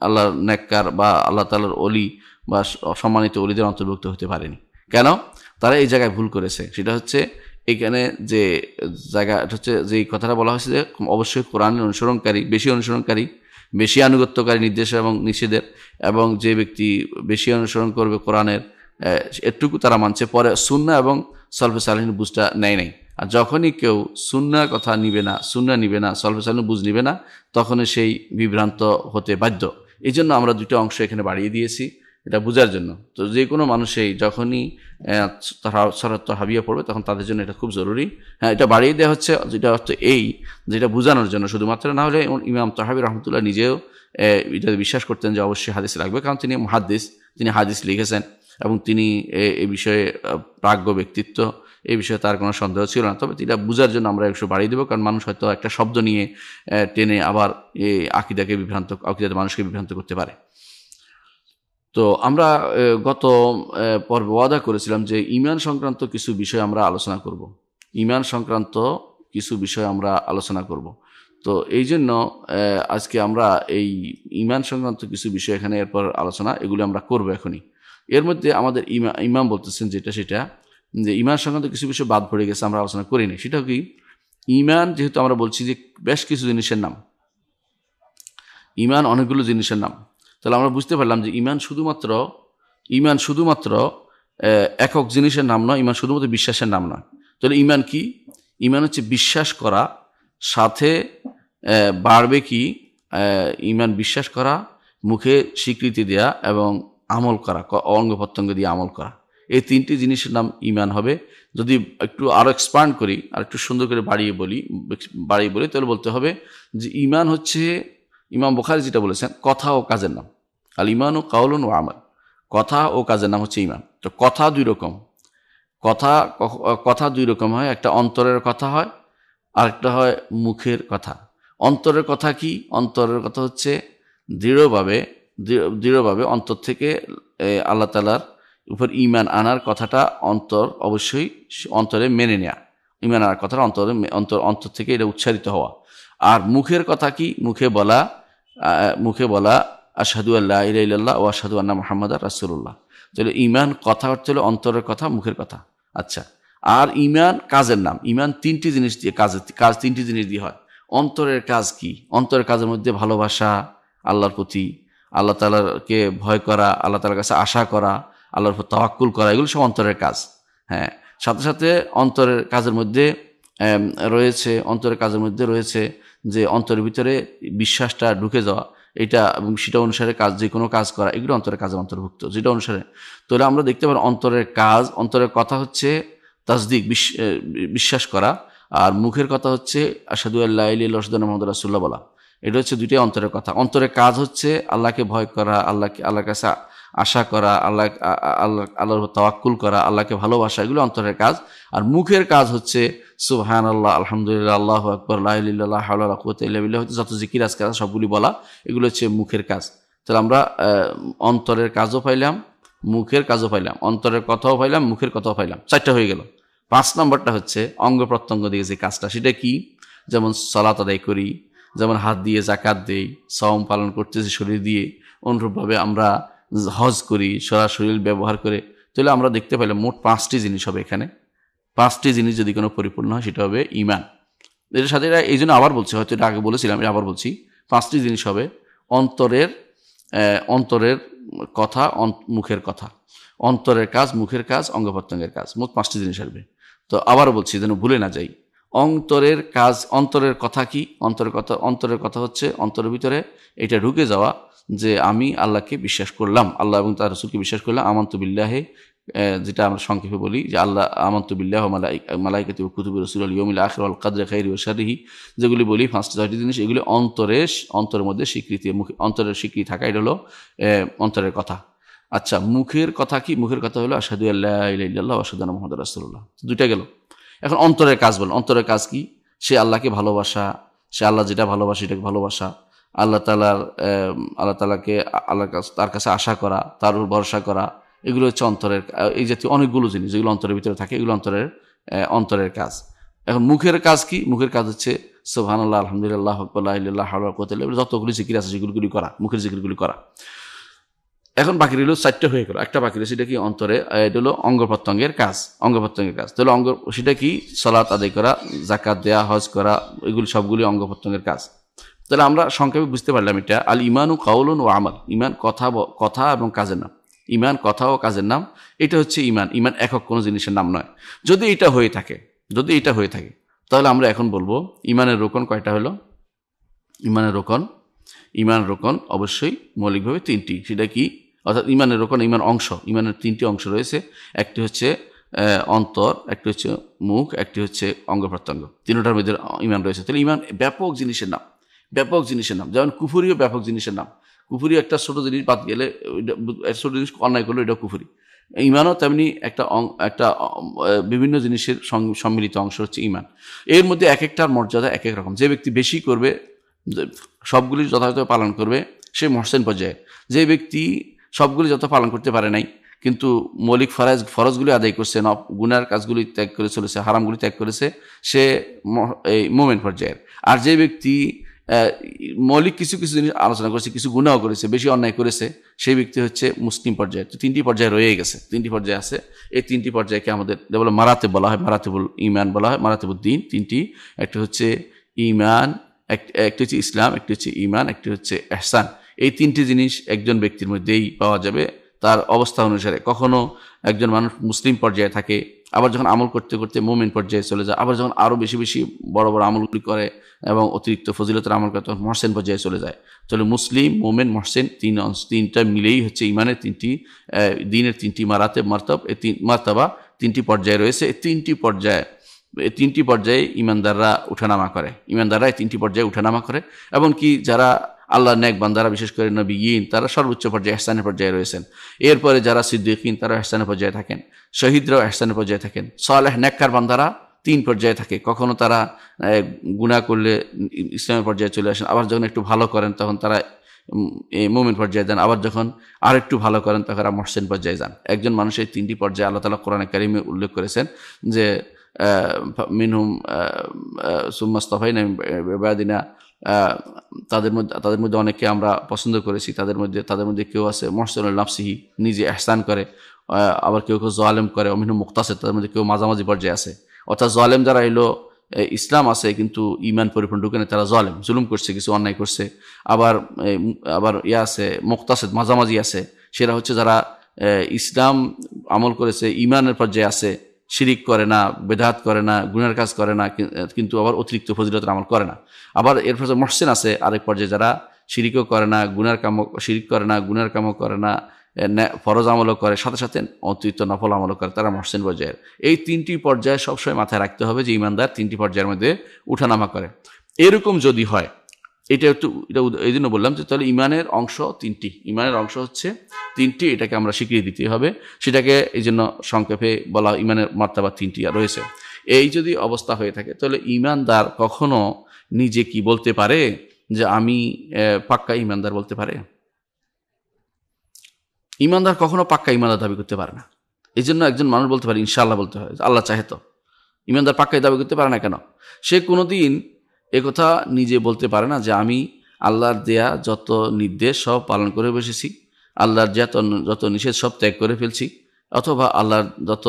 আল্লাহর নেককার বা আল্লাহ তাআলার ওলি বা সম্মানিত ওলিদের অন্তর্ভুক্ত হতে পারেনি। কেন? তারা এই জায়গায় ভুল করেছে। সেটা হচ্ছে এখানে যে জায়গাটা হচ্ছে, যে কথাটা বলা হয়েছে যে অবশ্যই কোরআনের অনুসরণকারী, বেশি আনুগত্যকারী নির্দেশ এবং নিষেধের, এবং যে ব্যক্তি বেশি অনুসরণ করবে কোরআনের এটুকু তারা মানছে, পরে সুন্নাহ এবং সালফে সালেহিনের বুঝটা নেয় নাই। আর যখনই কেউ সুন্নাহর কথা নিবে না, সালফে সালেহিনের বুঝ নিবে না, তখনই সেই বিভ্রান্ত হতে বাধ্য। এই জন্য আমরা দুটো অংশ এখানে বাড়িয়ে দিয়েছি এটা বোঝার জন্য। তো যে কোনো মানুষই যখনই হাবিয়া পড়বে তখন তাদের জন্য এটা খুব জরুরি। হ্যাঁ, এটা বাড়িয়ে দেওয়া হচ্ছে, যেটা অর্থ যেটা বোঝানোর জন্য শুধুমাত্র, না হলে ইমাম তাহাবী রহমতুল্লাহ নিজেও এটা বিশ্বাস করতেন যে অবশ্যই হাদিস লাগবে, কারণ তিনি মুহাদ্দিস, তিনি হাদিস লিখেছেন এবং তিনি এই বিষয়ে প্রাজ্ঞ ব্যক্তিত্ব, এই বিষয়ে তার কোনো সন্দেহ ছিল না। তবে এটা বোঝার জন্য আমরা একটু বাড়িয়ে দেবো, কারণ মানুষ হয়তো একটা শব্দ নিয়ে টেনে আবার এই আকিদাতে মানুষকে বিভ্রান্ত করতে পারে। তো আমরা গত পর্বে ওয়াদা করেছিলাম যে ঈমান সংক্রান্ত কিছু বিষয় আমরা আলোচনা করব। তো এই জন্য আজকে আমরা এই ঈমান সংক্রান্ত কিছু বিষয় এখানে এরপর এগুলো আমরা করব এখনই। এর মধ্যে আমাদের ইমাম বলতেছেন সেটা যে ঈমান সংক্রান্ত কিছু বিষয় বাদ পড়ে গেছে, আমরা আলোচনা করিনি। সেটা কি? ঈমান যেহেতু আমরা বলছি যে বেশ কিছু জিনিসের নাম, ঈমান অনেকগুলো জিনিসের নাম, তাহলে আমরা বুঝতে পারলাম যে ইমান শুধুমাত্র একক জিনিসের নাম নয়, ইমান শুধুমাত্র বিশ্বাসের নাম নয়। তাহলে ইমান কি? ইমান হচ্ছে বিশ্বাস করা, সাথে বাড়বে কি ইমান বিশ্বাস করা, মুখে স্বীকৃতি দেয়া এবং আমল করা, অঙ্গ প্রত্যঙ্গ দিয়ে আমল করা। এই তিনটি জিনিসের নাম ইমান হবে। যদি একটু আরও এক্সপান্ড করি, আর একটু সুন্দর করে বাড়িয়ে বলি, তাহলে বলতে হবে যে ইমান হচ্ছে, ইমাম বুখারী যেটা বলেছেন, কথা ও কাজের নাম। আল ইমান ও কাউলুন ও আমাল, কথা ও কাজের নাম হচ্ছে ইমান। তো কথা দুই রকম, কথা দুই রকম হয়, একটা অন্তরের কথা হয়, আরেকটা হয় মুখের কথা। অন্তরের কথা কি? অন্তরের কথা হচ্ছে দৃঢ়ভাবে অন্তর থেকে আল্লাহ তাআলার উপর ঈমান আনার কথাটা অবশ্যই অন্তরে মেনে নেয়া, ঈমান আনার কথাটা অন্তর থেকে এটা উচ্চারিত হওয়া। আর মুখের কথা কি? মুখে বলা আশহাদু আল্লা ইলাহা ইল্লাল্লাহ ওয়া আশহাদু আন্না মুহাম্মাদার রাসূলুল্লাহ। তাহলে ঈমান কথা অর্থ হলো অন্তরের কথা, মুখের কথা। আচ্ছা, আর ঈমান কাজের নাম। ঈমান তিনটি জিনিস দিয়ে কাজ তিনটি জিনিস দিয়ে হয়। অন্তরের কাজ কি? অন্তরের কাজের মধ্যে ভালোবাসা আল্লাহর প্রতি, আল্লাহ তাআলাকে ভয় করা, আল্লাহ তাআলার কাছে আশা করা, আল্লাহর উপর তাওয়াক্কুল করা, এগুলো সব অন্তরের কাজ। হ্যাঁ, সাথে সাথে অন্তরের কাজের মধ্যে রয়েছে যে অন্তরের ভিতরে বিশ্বাসটা ঢুকে যাওয়া, এটা এবং সেটা অনুসারে যে কোনো কাজ করা, এগুলো অন্তরের কাজের অন্তর্ভুক্ত, যেটা অনুসারে। তাহলে আমরা দেখতে পারি অন্তরের কথা হচ্ছে তাসদিক, বিশ্বাস করা, আর মুখের কথা হচ্ছে আশহাদু আল্লা ইলাহা ইল্লাল্লাহ ওয়া আশহাদু আন্না মুহাম্মাদার রাসূলুল্লাহ বলা। এটা হচ্ছে দুইটাই অন্তরের কথা। অন্তরের কাজ হচ্ছে আল্লাহকে ভয় করা, আল্লাহর কাছে আশা করা, আল্লাহর উপর তাওয়াক্কুল করা, আল্লাহকে ভালোবাসা, এগুলো অন্তরের কাজ। আর মুখের কাজ হচ্ছে সুবহানাল্লাহ, আলহামদুলিল্লাহ, আল্লাহু আকবার, লা ইলাহা ইল্লাল্লাহ, লা হাওলা ওয়া লা কুওয়াতা ইল্লা বিল্লাহ, যত জিকির আজকার সবগুলি বলা, এগুলো হচ্ছে মুখের কাজ। তাহলে আমরা অন্তরের কাজও পাইলাম, মুখের কাজও পাইলাম, অন্তরের কথাও পাইলাম, মুখের কথাও পাইলাম, 4টা হয়ে গেল। 5 নম্বরটা হচ্ছে অঙ্গ প্রত্যঙ্গ দিয়ে যে কাজটা, সেটা কি? যেমন সালাত আদায় করি, যেমন হাত দিয়ে জাকাত দেই, সাওম পালন করতেছি শরীর দিয়ে, অনুরূপভাবে আমরা হজ করি সরাসরি ব্যবহার করে। তাহলে আমরা দেখতে পেলাম মোট 5টি জিনিস হবে এখানে। 5টি জিনিস যদি কোনো পরিপূর্ণ হয় সেটা হবে ঈমান। এর সাথে এই জন্য আবার বলছি, হয়তো এটা আগে বলেছিলাম, আমি আবার বলছি, 5টি জিনিস হবে অন্তরের কথা, মুখের কথা, অন্তরের কাজ, মুখের কাজ, অঙ্গ প্রত্যঙ্গের কাজ, মোট 5টি জিনিস আসবে। তো আবারও বলছি যেন ভুলে না যাই। অন্তরের কাজ, অন্তরের কথা কি? অন্তরের কথা হচ্ছে অন্তরের ভিতরে এটা ঢুকে যাওয়া যে আমি আল্লাহকে বিশ্বাস করলাম, আল্লাহ এবং তার রাসূলকে বিশ্বাস করলাম। আমানতু বিল্লাহি, যেটা আমরা সংক্ষেপে বলি যে আল্লাহ আমানতু বিল্লাহি ওয়া মালাইকাতিহি ওয়া কুতুবিহি ওয়া রুসুলিহি ওয়াল ইয়াউমিল আখির ওয়াল কদরি খাইরিহি ওয়া শাররিহি, যেগুলি বলি 5টি জিনিস, এগুলি অন্তরের মধ্যে স্বীকৃতি, অন্তরের স্বীকৃতি থাকা, এটা হলো অন্তরের কথা। আচ্ছা, মুখের কথা কি? মুখের কথা হলো আশহাদু আল্লা ইলাহা ইল্লাল্লাহ ওয়া আশহাদু আন্না মুহাম্মাদার রাসূলুল্লাহ। দুইটা গেল। এখন অন্তরের কাজ বল। অন্তরের কাজ কি? সে আল্লাহকে ভালোবাসা, সে আল্লাহ যেটা ভালোবাসে এটাকে ভালোবাসা, আল্লাহ তাআলাকে তার কাছে আশা করা, তার উপর ভরসা করা, এগুলো হচ্ছে অন্তরের, এই জাতীয় অনেকগুলো জিনিস যেগুলো অন্তরের ভিতরে থাকে, এগুলো অন্তরের কাজ। এখন মুখের কাজ কি? মুখের কাজ হচ্ছে সুবহানাল্লাহ, আলহামদুলিল্লাহ, আল্লাহু আকবার, লা ইলাহা ইল্লাল্লাহ, লা হাওলা ওয়া লা কুওয়াতা ইল্লা বিল্লাহ, যতগুলো জিকির আছে সেগুলি করা, মুখের জিকিরগুলি করা। এখন বাকি রইল 4টে হয়ে গেল, একটা বাকি রইল, সেটা কি? অন্তরে, এটা হলো অঙ্গ প্রত্যঙ্গের কাজ। তাহলে সেটা কি? সালাত আদায় করা, যাকাত দেয়া, হজ করা, এগুলি সবগুলি অঙ্গ প্রত্যঙ্গের কাজ। তাহলে আমরা সংক্ষেপে বুঝতে পারলাম এটা আল ইমানু কাউলুন ও আমাল। ইমান কথা এবং কাজের নাম। ইমান কথা ও কাজের নাম, এটা হচ্ছে ইমান। ইমান একক কোনো জিনিসের নাম নয়। যদি এটা হয়ে থাকে তাহলে আমরা এখন বলবো ইমানের রোকন কয়টা হলো? ইমানের রোকন অবশ্যই মৌলিকভাবে 3টি। সেটা কি? অর্থাৎ ইমানের রোকন, ইমানের 3টি অংশ রয়েছে। একটি হচ্ছে অন্তর, একটি হচ্ছে মুখ, একটি হচ্ছে অঙ্গ প্রত্যঙ্গ। 3টার মধ্যে ইমান রয়েছে। তাহলে ইমান ব্যাপক জিনিসের নাম। যেমন কুফরিও ব্যাপক জিনিসের নাম। কুফরি একটা ছোট জিনিস বাদ গেলে, ছোট জিনিস অন্যায় করলে এটা কুফরি। ইমানও তেমনি একটা বিভিন্ন জিনিসের সম্মিলিত অংশ হচ্ছে ইমান। এর মধ্যে এক একটার মর্যাদা এক এক রকম। যে ব্যক্তি বেশি করবে, সবগুলি যথাযথ পালন করবে, সে মহসেন পর্যায়ে। যে ব্যক্তি সবগুলি যত পালন করতে পারে নাই, কিন্তু মৌলিক ফরজগুলি আদায় করছে, গুনার কাজগুলি ত্যাগ করে চলেছে, হারামগুলি ত্যাগ করেছে, সে এই মোমেন পর্যায়ের। আর যে ব্যক্তি মৌলিক কিছু জিনিস আলোচনা করেছে, কিছু গুনাহ করেছে, বেশি অন্যায় করেছে, সেই ব্যক্তি হচ্ছে মুসলিম পর্যায়ে। তো 3টি পর্যায়ে রয়ে গেছে, 3টি পর্যায়ে আছে। এই 3টি পর্যায়কে আমাদের মারাতেব বলা হয়, মারাতেবুল ঈমান বলা হয়, মারাতেবুদ্দিন 3টি। একটা হচ্ছে ঈমান, একটি হচ্ছে ইসলাম, একটি হচ্ছে ঈমান, একটি হচ্ছে ইহসান। এই তিনটি জিনিস একজন ব্যক্তির মধ্যেই পাওয়া যাবে তার অবস্থা অনুসারে। কখনো একজন মানুষ মুসলিম পর্যায়ে থাকে, আবার যখন আমল করতে করতে মুমিন পর্যায়ে চলে যায়, আবার যখন আরও বেশি বেশি বড় বড় আমলগুলি করে এবং অতিরিক্ত ফজিলতের আমল করে তখন মহসেন পর্যায়ে চলে যায়। তাহলে মুসলিম, মোমেন, মহসেন তিনটা মিলেই হচ্ছে ইমানের তিনটি দিনের তিনটি মারাতাবা তিনটি পর্যায়ে রয়েছে। এই তিনটি পর্যায়ে ইমানদাররা উঠানামা করে, ইমানদাররা এই তিনটি পর্যায়ে উঠানামা করে। এবং কি যারা আল্লাহর নেক বান্দারা, বিশেষ করে নবিয়্যিন, তারা সর্বোচ্চ পর্যায়ে ইহসানের পর্যায়ে রয়েছেন। এরপরে যারা সিদ্দিকিন তারা ইহসানের পর্যায়ে থাকেন, শহীদরাও ইহসানের পর্যায়ে থাকেন। সালেহ নেককার বান্দারা 3 পর্যায়ে থাকে। কখনো তারা গুনাহ করলে ইসলামের পর্যায়ে চলে আসেন, আবার যখন একটু ভালো করেন তখন তারা মুমিন পর্যায়ে যান, আবার যখন আর একটু ভালো করেন তখন তারা মহসিন পর্যায়ে যান। একজন মানুষের 3টি পর্যায়ে আল্লাহ তাআলা কোরআনে কারিমে উল্লেখ করেছেন যে মিনহুম সুম্মা ইসতাফাইনা মিন ইবাদিনা, তাদের মধ্যে অনেককে আমরা পছন্দ করেছি, তাদের মধ্যে কেউ আছে মুহসিনুল নাফসিহি, নিজে ইহসান করে, আবার কেউ জালেম করে, মিনহুম মুক্তাসিদ, তাদের মধ্যে কেউ মাঝামাঝি পর্যায়ে আছে। অর্থাৎ জালেম যারা হলো ইসলাম আছে কিন্তু ঈমান পরিপূর্ণ ঢুকে না, তারা জালেম, জুলুম করছে, কিছু অন্যায় করছে। আবার আছে মুক্তাসিদ, মাঝামাঝি আছে, সেটা হচ্ছে যারা ইসলাম আমল করেছে, ঈমানের পর্যায়ে আছে, শিরিক করে না, বেদাত করে না, গুনার কাজ করে না, কিন্তু আবার অতিরিক্ত ফজিলতের আমল করে না। আবার এরপর মহসিন আছে আরেক পর্যায়ে, যারা শিরিকও করে না, শিরিক করে না, গুনার কামও করে না, ফরজ আমলও করে, সাথে সাথে অতিরিক্ত নফল আমলও করে, তারা মহসিন পর্যায়ের। এই 3টি পর্যায়ে সবসময় মাথায় রাখতে হবে যে ইমানদার 3টি পর্যায়ের মধ্যে উঠানামা করে। এরকম যদি হয়, এটা এই জন্য বললাম যে তাহলে ইমানের অংশ 3টি, ইমানের অংশ হচ্ছে 3টি, এটাকে আমরা স্বীকৃতি দিতে হবে। সেটাকে এই জন্য সংক্ষেপে বলা ইমানের মার্তাবা 3টি রয়েছে। এই যদি অবস্থা হয়ে থাকে তাহলে ইমানদার কখনো নিজে কি বলতে পারে যে আমি পাক্কা ইমানদার বলতে পারে? ইমানদার কখনো পাক্কা ইমানদার দাবি করতে পারে না। এই জন্য একজন মানুষ বলতে পারে ইনশাআল্লাহ বলতে হয়, আল্লাহ চাহে তো। ইমানদার পাক্কাই দাবি করতে পারে না কেন? সে কোনোদিন একথা নিজে বলতে পারে না যে আমি আল্লাহর দেয়া যত নির্দেশ সব পালন করে বসেছি, আল্লাহর যত নিষেধ সব ত্যাগ করে ফেলছি, অথবা আল্লাহর যত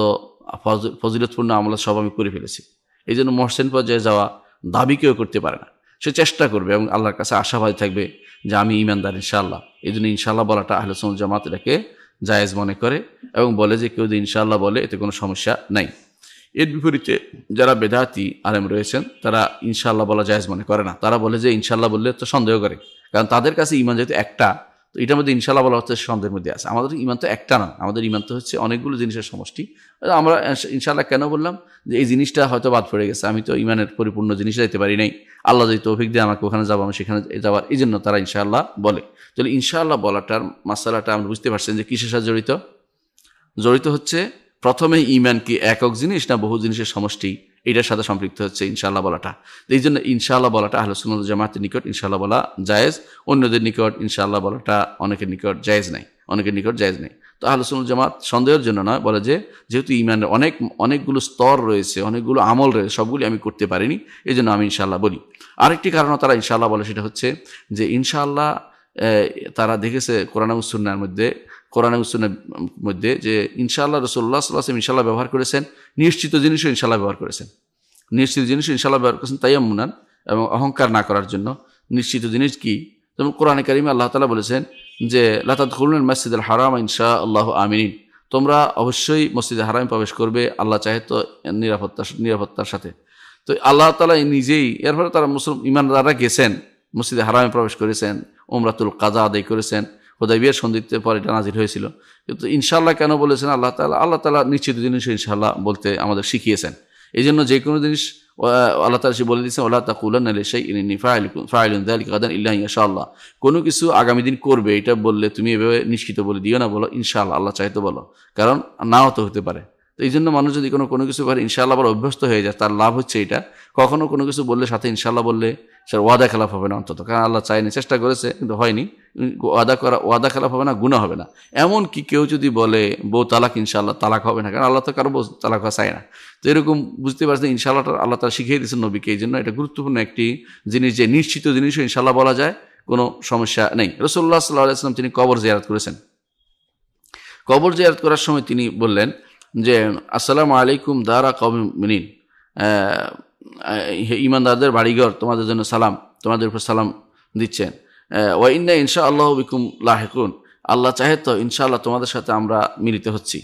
ফজিলতপূর্ণ আমল সব আমি করে ফেলেছি। এই জন্য মহসিন পর্যায়ে যাওয়া দাবি কেউ করতে পারে না। সে চেষ্টা করবে এবং আল্লাহর কাছে আশাবাদী থাকবে যে আমি ইমানদার ইনশাআল্লাহ। এই জন্য ইনশাআল্লাহ বলাটা আহলে সুন্নাত জামাত এটাকে জায়েজ মনে করে এবং বলে যে কেউ যদি ইনশাআল্লাহ বলে এতে কোনো সমস্যা নাই। এর বিপরীতে যারা বেদাতি আলেম রয়েছেন তারা ইনশাআল্লাহ বলা জায়েজ মনে করে না। তারা বলে যে ইনশাআল্লাহ বললে তো সন্দেহ করে, কারণ তাদের কাছে ইমান যেহেতু একটা, তো এটার মধ্যে ইনশাআল্লাহ বলা হচ্ছে সন্দেহের মধ্যে আছে। আমাদের ইমান তো একটা না, আমাদের ইমান তো হচ্ছে অনেকগুলো জিনিসের সমষ্টি। আমরা ইনশাআল্লাহ কেন বললাম যে এই জিনিসটা হয়তো বাদ পড়ে গেছে, আমি তো ইমানের পরিপূর্ণ জিনিস যাইতে পারি নাই, আল্লাহ যদি তৌফিক দিয়ে আমাকে ওখানে যাবো, আমি সেখানে যাওয়ার, এই জন্য তারা ইনশাআল্লাহ বলে। তাহলে ইনশাআল্লাহ বলাটার মাসালাটা আমরা বুঝতে পারছেন যে কিসের সাথে জড়িত হচ্ছে প্রথমে ইমান কি একক জিনিস না বহু জিনিসের সমষ্টি, এটার সাথে সম্পৃক্ত হচ্ছে ইনশাআল্লাহ বলাটা। এই জন্য ইনশাআল্লাহ বলাটা আহলে সুন্নাত ওয়াল জামাতের নিকট ইনশাআল্লাহ বলা জায়েজ, অন্যদের নিকট ইনশাআল্লাহ বলাটা অনেকের নিকট জায়েজ নাই। তো আহলে সুন্নাত ওয়াল জামাত সন্দেহের জন্য নয়, বলে যে যেহেতু ইমানের অনেকগুলো স্তর রয়েছে, অনেকগুলো আমল রয়েছে, সবগুলি আমি করতে পারিনি, এই জন্য আমি ইনশাআল্লাহ বলি। আরেকটি কারণও তারা ইনশাআল্লাহ বলে, সেটা হচ্ছে যে ইনশাআল্লাহ তারা দেখেছে কোরআন এবং সুন্নাহর মধ্যে যে ইনশাআল্লাহ রাসূলুল্লাহ সাল্লাল্লাহু আলাইহি ওয়াসাল্লাম ইনশাআল্লাহ ব্যবহার করেছেন, নিশ্চিত জিনিসও ইনশাআল্লাহ ব্যবহার করেছেন, তায়াম্মুনান, এবং অহংকার না করার জন্য। নিশ্চিত জিনিস কি? যেমন কোরআনে কারিমে আল্লাহ তাআলা বলেছেন যে লা তাদখুলুল মাসজিদাল হারাম ইনশাআল্লাহু আমিনিন, তোমরা অবশ্যই মসজিদে হারামে প্রবেশ করবে আল্লাহ চাহে তো নিরাপত্তার সাথে। তো আল্লাহ তাআলা নিজেই, এরপরে তারা ইমানদাররা গেছেন, মসজিদে হারামে প্রবেশ করেছেন, উমরাতুল কাজা আদায় করেছেন, হুদাইবিয়ার সন্ধির পর এটা নাজিল হয়েছিল। কিন্তু ইনশাআল্লাহ কেন বলেছেন? আল্লাহ তাআলা নিশ্চিত জিনিস ইনশাআল্লাহ বলতে আমাদের শিখিয়েছেন। এই জন্য যে কোনো জিনিস আল্লাহ তাআলা বলে দিয়েছেন, ওয়ালা তাকুলান্না লিশাইইন ইন্নী ফাইলুন যালিকা গাদান ইল্লা ইনশাআল্লাহ। কোনো কিছু আগামী দিন করবে এটা বললে তুমি এভাবে নিশ্চিত বলে দিও না, বলো ইনশাআল্লাহ, আল্লাহ চাইতে বলো, কারণ নাও তো হতে পারে। তো এই জন্য মানুষ যদি কোনো কিছু করে ইনশাআল্লাহ বলে অভ্যস্ত হয়ে যায়, তার লাভ হচ্ছে এটা। কখনো কোনো কিছু বললে সাথে ইনশাআল্লাহ বললে সে ওয়াদা খেলাফ হবে না অন্তত, কারণ আল্লাহ চায়নি, চেষ্টা করেছে কিন্তু হয়নি, ওয়াদা খেলাফ হবে না, গুনাহ হবে না। এমন কি কেউ যদি বলে বউ তালাক, ইনশাআল্লাহ তালাক হবে না, কারণ আল্লাহ তো কারো বউ তালাক হওয়া চায় না। তো এরকম বুঝতে পারছেন ইনশাআল্লাহটা আল্লাহ তাআলা শিখিয়ে দিয়েছেন নবীকে। এই জন্য এটা গুরুত্বপূর্ণ একটি জিনিস যে নিশ্চিত জিনিসও ইনশাআল্লাহ বলা যায়, কোনো সমস্যা নেই। রাসূলুল্লাহ সাল্লাল্লাহু আলাইহি ওয়াসাল্লাম তিনি কবর জিয়ারত করেছেন। কবর জিয়ারত করার সময় তিনি বললেন যে আসসালামু আলাইকুম দারা কওমিন মুমিনিন, ইমানদারদের বাড়িঘর, তোমাদের জন্য সালাম, তোমাদের উপর সালাম দিচ্ছেন। ওয়া ইন্না ইনশাআল্লাহু বিকুম লাহিকুন, আল্লাহ চাহে তো ইনশাআল্লাহ তোমাদের সাথে আমরা মিলিত হচ্ছি,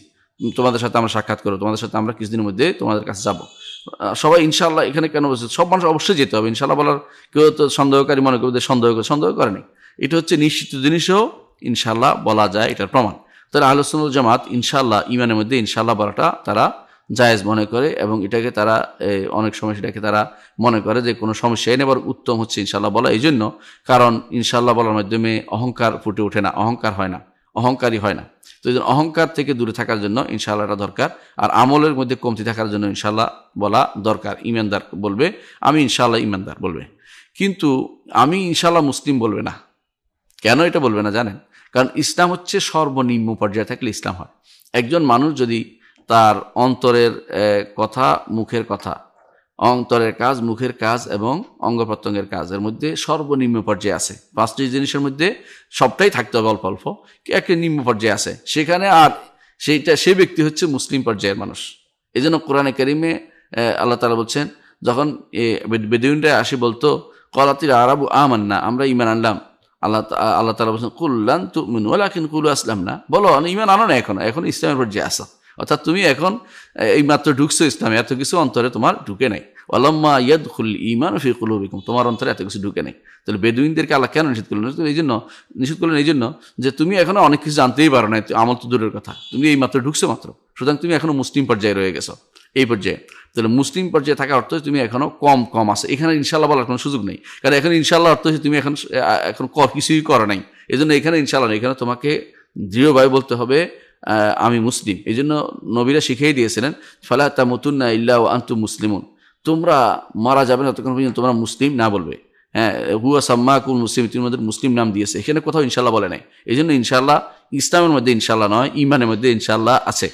তোমাদের সাথে আমরা সাক্ষাৎ করবো, তোমাদের সাথে আমরা কিছুদিনের মধ্যে তোমাদের কাছে যাব। সবাই ইনশাআল্লাহ এখানে কেন বলছে? সব মানুষ অবশ্যই যেতে হবে। ইনশাআল্লাহ বলার কেউ তো সন্দেহকারী মনে করবে, সন্দেহ করেনি। এটা হচ্ছে নিশ্চিত জিনিসও ইনশাআল্লাহ বলা যায়, এটার প্রমাণ। তাহলে আহলে সুন্নাত ওয়াল জামাত ইনশাআল্লাহ ইমানের মধ্যে ইনশাআল্লাহ বলাটা তারা জায়েজ মনে করে, এবং এটাকে তারা অনেক সময় সেটাকে তারা মনে করে যে কোনো সমস্যাই নেই, বরং উত্তম হচ্ছে ইনশাআল্লাহ বলা। এই জন্য, কারণ ইনশাআল্লাহ বলার মাধ্যমে অহংকার ফুটে ওঠে না, অহংকার হয় না, অহংকারী হয় না। তো এই জন্য অহংকার থেকে দূরে থাকার জন্য ইনশাআল্লাহটা দরকার। আর আমলের মধ্যে কমতি থাকার জন্য ইনশাআল্লাহ বলা দরকার। ইমানদার বলবে আমি ইনশাআল্লাহ ইমানদার বলবে, কিন্তু আমি ইনশাআল্লাহ মুসলিম বলবে না। কেন এটা বলবে না জানেন? কারণ ইসলাম হচ্ছে সর্বনিম্ন পর্যায়ে থাকলে ইসলাম হয়। একজন মানুষ যদি তার অন্তরের কথা, মুখের কথা, অন্তরের কাজ, মুখের কাজ এবং অঙ্গ প্রত্যঙ্গের কাজের মধ্যে সর্বনিম্ন পর্যায়ে আছে, 5টি জিনিসের মধ্যে সবটাই থাকতে হবে অল্প অল্প, একটা নিম্ন পর্যায়ে আছে সেখানে, আর সে ব্যক্তি হচ্ছে মুসলিম পর্যায়ের মানুষ। এই জন্য কোরআনে কারিমে আল্লাহ তাআলা বলছেন, যখন বেদুইনরা আসি বলতো ক্বালাতিল আরাবু আমান্না, আমরা ঈমান আনলাম, আল্লাহ তাআলা বলছেন কুল লান তুমিনু ওয়ালাকিন কুলু আসলামনা, বলো ঈমান আনো না, এখন ইসলামের পর্যায়ে আসো, অর্থাৎ তুমি এখন এই মাত্র ঢুকছো ইসলামে, এত কিছু অন্তরে তোমার ঢুকে নাই। ওয়ালাম্মা ইয়াদখুল ঈমান ফি কুলুবিকুম, তোমার অন্তরে এত কিছু ঢুকে নাই। তাহলে বেদুইনদেরকে আল্লাহ কেন নিষেধ করলেন? নিষেধ করলেন এই জন্য যে তুমি এখনো অনেক কিছু জানতেই পারো না, আমল তো দূরের কথা, তুমি এই মাত্র ঢুকছো মাত্র, সুতরাং তুমি এখনো মুসলিম পর্যায়ে রয়ে গেছো, এই পর্যায়ে। তাহলে মুসলিম পর্যায়ে থাকা অর্থ তুমি এখনো কম আছে, এখানে ইনশাআল্লাহ বলার কোনো সুযোগ নেই। কারণ এখানে ইনশাআল্লাহ অর্থ হচ্ছে তুমি এখন কিছুই করো নাই। এই জন্য এখানে ইনশাআল্লাহ, এখানে তোমাকে দৃঢ়ভাবে বলতে হবে আমি মুসলিম। এই জন্য নবীরা শিখিয়ে দিয়েছিলেন ফালা তামুতুন্না ইল্লা ওয়া আনতুম মুসলিমুন, তোমরা মারা যাবে না ততক্ষণ পর্যন্ত তোমরা মুসলিম না বলবে। হ্যাঁ, হুয়া সাম্মাকুল মুসলিম, তিনি আমাদের মুসলিম নাম দিয়েছে, এখানে কোথাও ইনশাআল্লাহ বলে নাই। এই জন্য ইনশাআল্লাহ ইসলামের মধ্যে ইনশাআল্লাহ নয়, ইমানের মধ্যে ইনশাআল্লাহ আছে।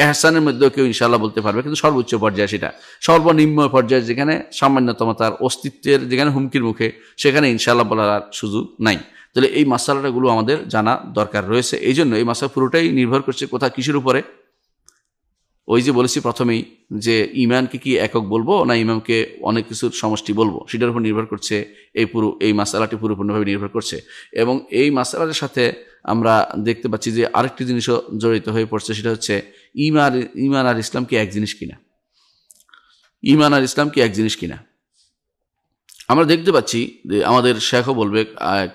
এহসানের মধ্যেও কেউ ইনশাআল্লাহ বলতে পারবে, কিন্তু সর্বোচ্চ পর্যায়ে সেটা, সর্বনিম্ন পর্যায়ে যেখানে সামান্যতম তার অস্তিত্বের যেখানে হুমকির মুখে, সেখানে ইনশাআল্লাহ বলার আর সুযোগ নাই। তাহলে এই মাসালাগুলো আমাদের জানা দরকার রয়েছে। এই জন্য এই মাসালা পুরোটাই নির্ভর করছে কোথা কিসের উপরে। ওই যে বলেছি প্রথমেই যে ইমানকে কি একক বলবো না ইমামকে অনেক কিছুর সমষ্টি বলবো, সেটার উপর নির্ভর করছে এই মাসালাটি পুরোপূর্ণভাবে নির্ভর করছে। এবং এই মাসালার সাথে আমরা দেখতে পাচ্ছি যে আরেকটি জিনিসও জড়িত হয়ে পড়ছে, সেটা হচ্ছে ইমান আর ইসলাম কি এক জিনিস কিনা। ইমান আর ইসলাম কি এক জিনিস কিনা আমরা দেখতে পাচ্ছি যে আমাদের শেখও বলবে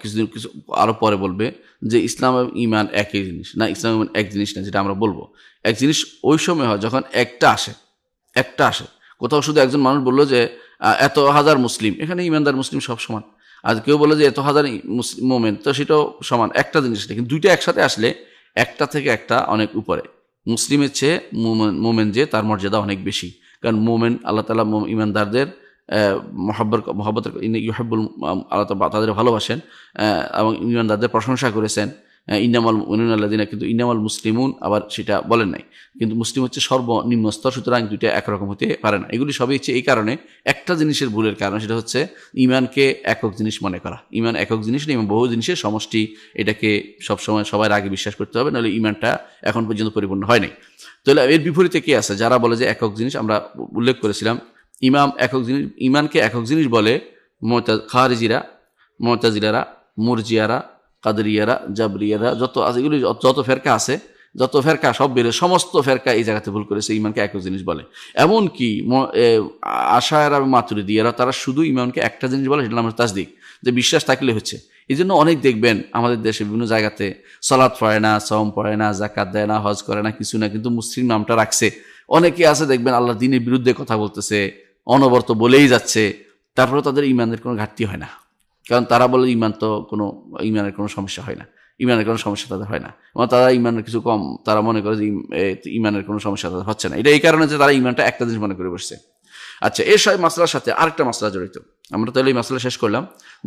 কিছু আরো পরে বলবে যে ইসলাম এবং ইমান একই জিনিস না, ইসলাম ইমান এক জিনিস না। যেটা আমরা বলবো এক জিনিস ওই সময় হয় যখন একটা আসে। কোথাও শুধু একজন মানুষ বললো যে এত হাজার মুসলিম, এখানে ইমানদার মুসলিম সব সমান। আর কেউ বলে যে এত হাজার মোমেন, তো সেটাও সমান, একটা জিনিস না। কিন্তু দুইটা একসাথে আসলে একটা থেকে একটা অনেক উপরে। মুসলিমের চেয়ে মোমেন যে তার মর্যাদা অনেক বেশি, কারণ মোমেন আল্লাহ তাআলা ইমানদারদের মহব্বতের ইউহিব্বুল, আল্লাহ তাদের ভালোবাসেন এবং ইমানদারদের প্রশংসা করেছেন। ইন্নামাল মুমিনুনা আল্লাযিনা, কিন্তু ইন্নামাল মুসলিমুন আবার সেটা বলেন নাই। কিন্তু মুসলিম হচ্ছে সর্বনিম্ন স্তর, সুতরাং দুইটা একরকম হতে পারে না। এগুলি সবই হচ্ছে এই কারণে, একটা জিনিসের ভুলের কারণে, সেটা হচ্ছে ইমানকে একক জিনিস মনে করা। ইমান একক জিনিস না, ইমান বহু জিনিসের সমষ্টি, এটাকে সবসময় সবার আগে বিশ্বাস করতে হবে, নাহলে ইমানটা এখন পর্যন্ত পরিপূর্ণ হয় নাই। তাহলে এর বিপরীতে কে আছে যারা বলে যে একক জিনিস? আমরা উল্লেখ করেছিলাম ইমানকে একক জিনিস বলে খারিজিরা, মুতাজিলারা, মুরজিয়ারা, কাদরিয়ারা, জাবরিয়ারা, যত ফেরকা আছে, সব বেড়ে সমস্ত ফেরকা এই জায়গাতে ভুল করেছে, ইমানকে একক জিনিস বলে। এমনকি আশায়রা এবং মাতুরিদিয়ারা, তারা শুধু ইমানকে একটা জিনিস বলে, সেটা নাম তাসদিক, যে বিশ্বাস থাকলে হচ্ছে। এই জন্য অনেক দেখবেন আমাদের দেশে বিভিন্ন জায়গাতে সালাত পড়ে না, সওম পড়ে না, যাকাত দেয় না, হজ করে না, কিছু না, কিন্তু মুসলিম নামটা রাখছে। অনেকে আছে দেখবেন আল্লাহ দ্বীনের বিরুদ্ধে কথা বলতেছে, অনবরত বলেই যাচ্ছে, তারপরে তাদের ইমানের কোনো ঘাটতি হয় না, কারণ তারা বলে ইমানের কোনো সমস্যা হয় না, ইমানের কোনো সমস্যা তাদের হয় না, এবং তারা ইমানের কিছু কম, তারা মনে করে যে ইমানের কোনো সমস্যা তাদের হচ্ছে না। এটা এই কারণে যে তারা ইমানটা একটা জিনিস মনে করে বসছে। আচ্ছা, এর সব মাসলার সাথে আরেকটা মাসলা জড়িত। আমরা তাহলে এই মাসলা শেষ করলাম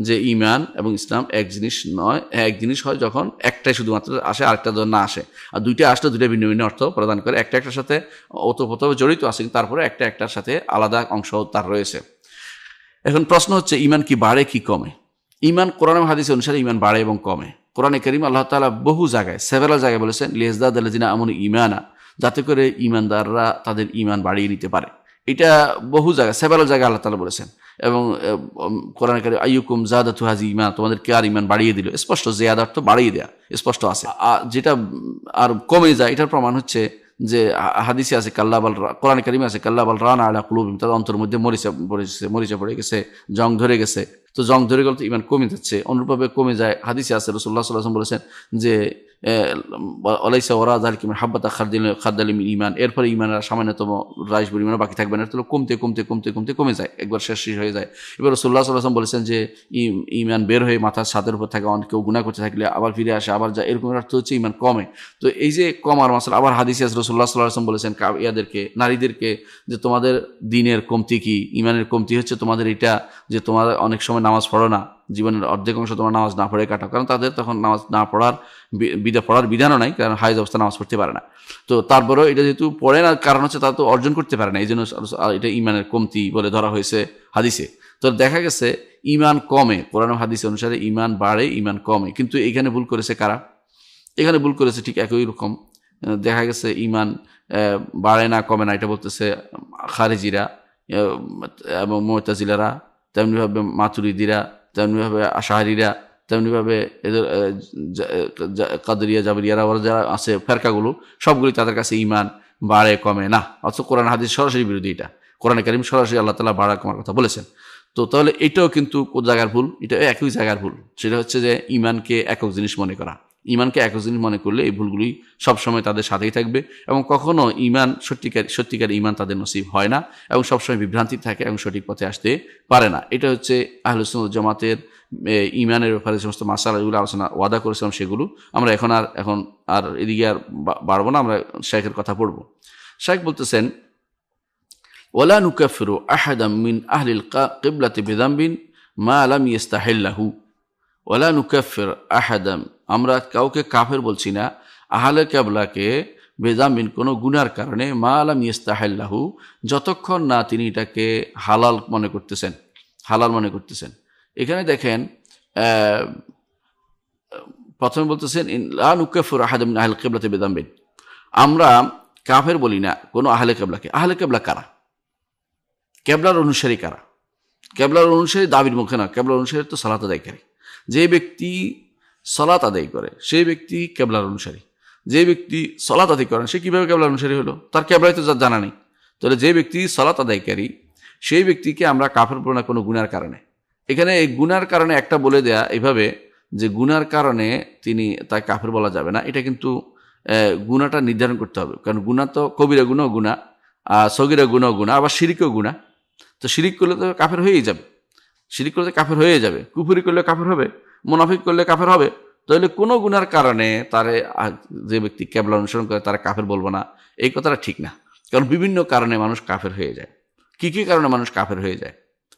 যে ইমান এবং ইসলাম এক জিনিস নয়, এক জিনিস হয় যখন একটাই শুধুমাত্র আসে, আরেকটা যখন না আসে। আর দুইটা আসলে দুইটা ভিন্ন ভিন্ন অর্থ প্রদান করে, একটার সাথে ওতপ্রোতভাবে জড়িত আছে, তারপরে একটার সাথে আলাদা অংশ তার রয়েছে। এখন প্রশ্ন হচ্ছে ইমান কি বাড়ে কি কমে? ইমান কোরআন এবং হাদিস অনুসারে ইমান বাড়ে এবং কমে। কোরআনে কারীম আল্লাহ তাআলা বহু জায়গায়, সেভারাল জায়গায় বলেছেন লিয়াজদাদাল্লাযিনা আমানু ঈমানা, যাতে করে ইমানদাররা তাদের ইমান বাড়িয়ে নিতে পারে। এটা বহু জায়গায়, সেভারাল জায়গায় আল্লাহ তাআলা বলেছেন। এবং কোরআনে কারিমে আইয়ুকুম যাদাতু হাযিহি ঈমান, তোমাদের কে আর ঈমান বাড়িয়ে দিল, স্পষ্ট জিয়াদা অর্থ বাড়িয়ে দেয়া স্পষ্ট আছে। যেটা আর কমে যায় এটার প্রমাণ হচ্ছে যে হাদিসে আছে কাল্লা বাল, কোরআনে কারিমে আছে কাল্লা বাল রানা আলা কুলুবিহিম, তাদের অন্তরের মধ্যে মরিচা পড়ে গেছে, জং ধরে গেছে। তো জং ধরে গেলে তো ঈমান কমে যাচ্ছে, অনুরূপভাবে কমে যায়। হাদিসে আছে রাসূলুল্লাহ সাল্লাল্লাহু আলাইহি ওয়াসাল্লাম বলেছেন যে আলাইসা ওয়ারা যালিকা মিন হাব্বাতা খারদালি মিন ঈমান, এরপরে ঈমানের সামান্যতম রাইস পরিমাণও বাকি থাকবে না। তাহলে কমতে কমতে কমতে কমতে কমে যায়, একবার শেষ হয়ে যায়। এবার রাসূলুল্লাহ সাল্লাল্লাহু আলাইহি ওয়াসাল্লাম বলেছেন যে ঈমান বের হয়ে মাথার ছাদের উপর থাকে, অনেক কেউ গুনাহ করতে থাকলে আবার ফিরে আসে, আবার যায়, এরকম অর্থ হচ্ছে ঈমান কমে। তো এই যে কমার মাসলা, আবার হাদিসে আছে রাসূলুল্লাহ সাল্লাল্লাহু আলাইহি ওয়াসাল্লাম বলেছেন ইয়াদেরকে, নারীদেরকে, যে তোমাদের দিনের কমতি কি, ঈমানের কমতি হচ্ছে তোমাদের এটা যে তোমরা অনেক সময় নামাজ পড়ো না, জীবনের অর্ধেক অংশ তোমার নামাজ না পড়ে কাটাও। কারণ তাদের তখন নামাজ না পড়ার পড়ার বিধানও নাই, কারণ হায়েজ অবস্থা নামাজ পড়তে পারে না। তো তারপরেও এটা যেহেতু পড়ে না, কারণ হচ্ছে তারা তো অর্জন করতে পারে না, এই জন্য এটা ঈমানের কমতি বলে ধরা হয়েছে হাদিসে। তো দেখা গেছে ঈমান কমে, কোরআন ও হাদিস অনুসারে ঈমান বাড়ে, ঈমান কমে। কিন্তু এখানে ভুল করেছে কারা? এখানে ভুল করেছে ঠিক একই রকম। দেখা গেছে ঈমান বাড়ে না কমে না এটা বলতেছে খারিজিরা এবং মুতাজিলারা, তেমনিভাবে মাতুরিদিরা, তেমনিভাবে আশারিরা, তেমনিভাবে এদের কাদরিয়া জাবরিয়ারা, ওরা যারা আছে ফেরকাগুলো, সবগুলি তাদের কাছে ঈমান বাড়ে কমে না। অথচ কোরআন হাদিস সরাসরি বিরোধী এটা। কোরআনে কারিম সরাসরি আল্লাহ তাআলা বাড়া কমার কথা বলেছেন। তো তাহলে এটাও কিন্তু কোন জায়গার ভুল? এটা একই জায়গার ভুল। সেটা হচ্ছে যে ঈমানকে একক জিনিস মনে করা। ঈমানকে একক জিনিস মনে করলে এই ভুলগুলি সবসময় তাদের সাথেই থাকবে, এবং কখনো ঈমান সত্যিকার ঈমান তাদের নসিব হয় না, এবং সবসময় বিভ্রান্তি থাকে এবং সঠিক পথে আসতে পারে না। এটা হচ্ছে আহলুস সুন্নাহ ওয়াল জামাতের ঈমানের ব্যাপারে যে সমস্ত মাসালাগুলো আলোচনা ওয়াদা করেছিলাম সেগুলো। আমরা এখন আর এদিকে আর বাড়বো না, আমরা শাইখের কথা পড়ব। শাইখ বলতেছেন ওয়ালা নুকাফিরু আহাদাম মিন আহলিল কিবলাতি বিযামবিন মা লাম ইস্তাহিল্লাহু। ওয়ালা নুকাফির আহাদাম, আমরা কাউকে কাফের বলছি না, আহলে কিবলাকে বেযামবিন, কোনো গুনার কারণে, মা লাম ইস্তাহিল্লাহু, যতক্ষণ না তিনি এটাকে হালাল মনে করতেছেন। এখানে দেখেন প্রথমে বলতেছেন লা নুকাফিরু আহাদাম মিন আহলিল কিবলাতি বিযামবিন, আমরা কাফের বলি না কোনো আহলে কিবলাকে। আহলে কিবলা কারা? কেবলার অনুসারী কারা? কেবলার অনুসারী দাবির মুখে না, কেবলার অনুসারী তো সালাত আদায়কারী। যে ব্যক্তি সালাত আদায় করে সেই ব্যক্তি কেবলার অনুসারী। যে ব্যক্তি সালাত আদায় করে সে কীভাবে কেবলার অনুসারী হলো? তার কেবলাই তো জানা নেই। তাহলে যে ব্যক্তি সালাত আদায়কারী সেই ব্যক্তিকে আমরা কাফের বলবো না কোনো গুনার কারণে। এখানে এই গুনার কারণে একটা বলে দেয়া এভাবে যে গুনার কারণে তাকে কাফের বলা যাবে না, এটা কিন্তু গুনাটা নির্ধারণ করতে হবে। কারণ গুনাহ তো কবিরা গুনাহ গুনাহ, সগীরা গুনাহ গুনাহ, আবার শিরিকও গুনাহ। তো শিরিক করলে তো কাফের হয়েই যাবে, শিরিক করলে কাফের হয়ে যাবে, কুফরি করলে কাফের হবে, মুনাফিক করলে কাফের হবে। তাহলে কোনো গুনার কারণে তারে যে ব্যক্তি কেবলা অনুসরণ করে তারা কাফের বলবো না, এই কথাটা ঠিক না। কারণ বিভিন্ন কারণে মানুষ কাফের হয়ে যায়। কি কি কারণে মানুষ কাফের হয়ে যায়?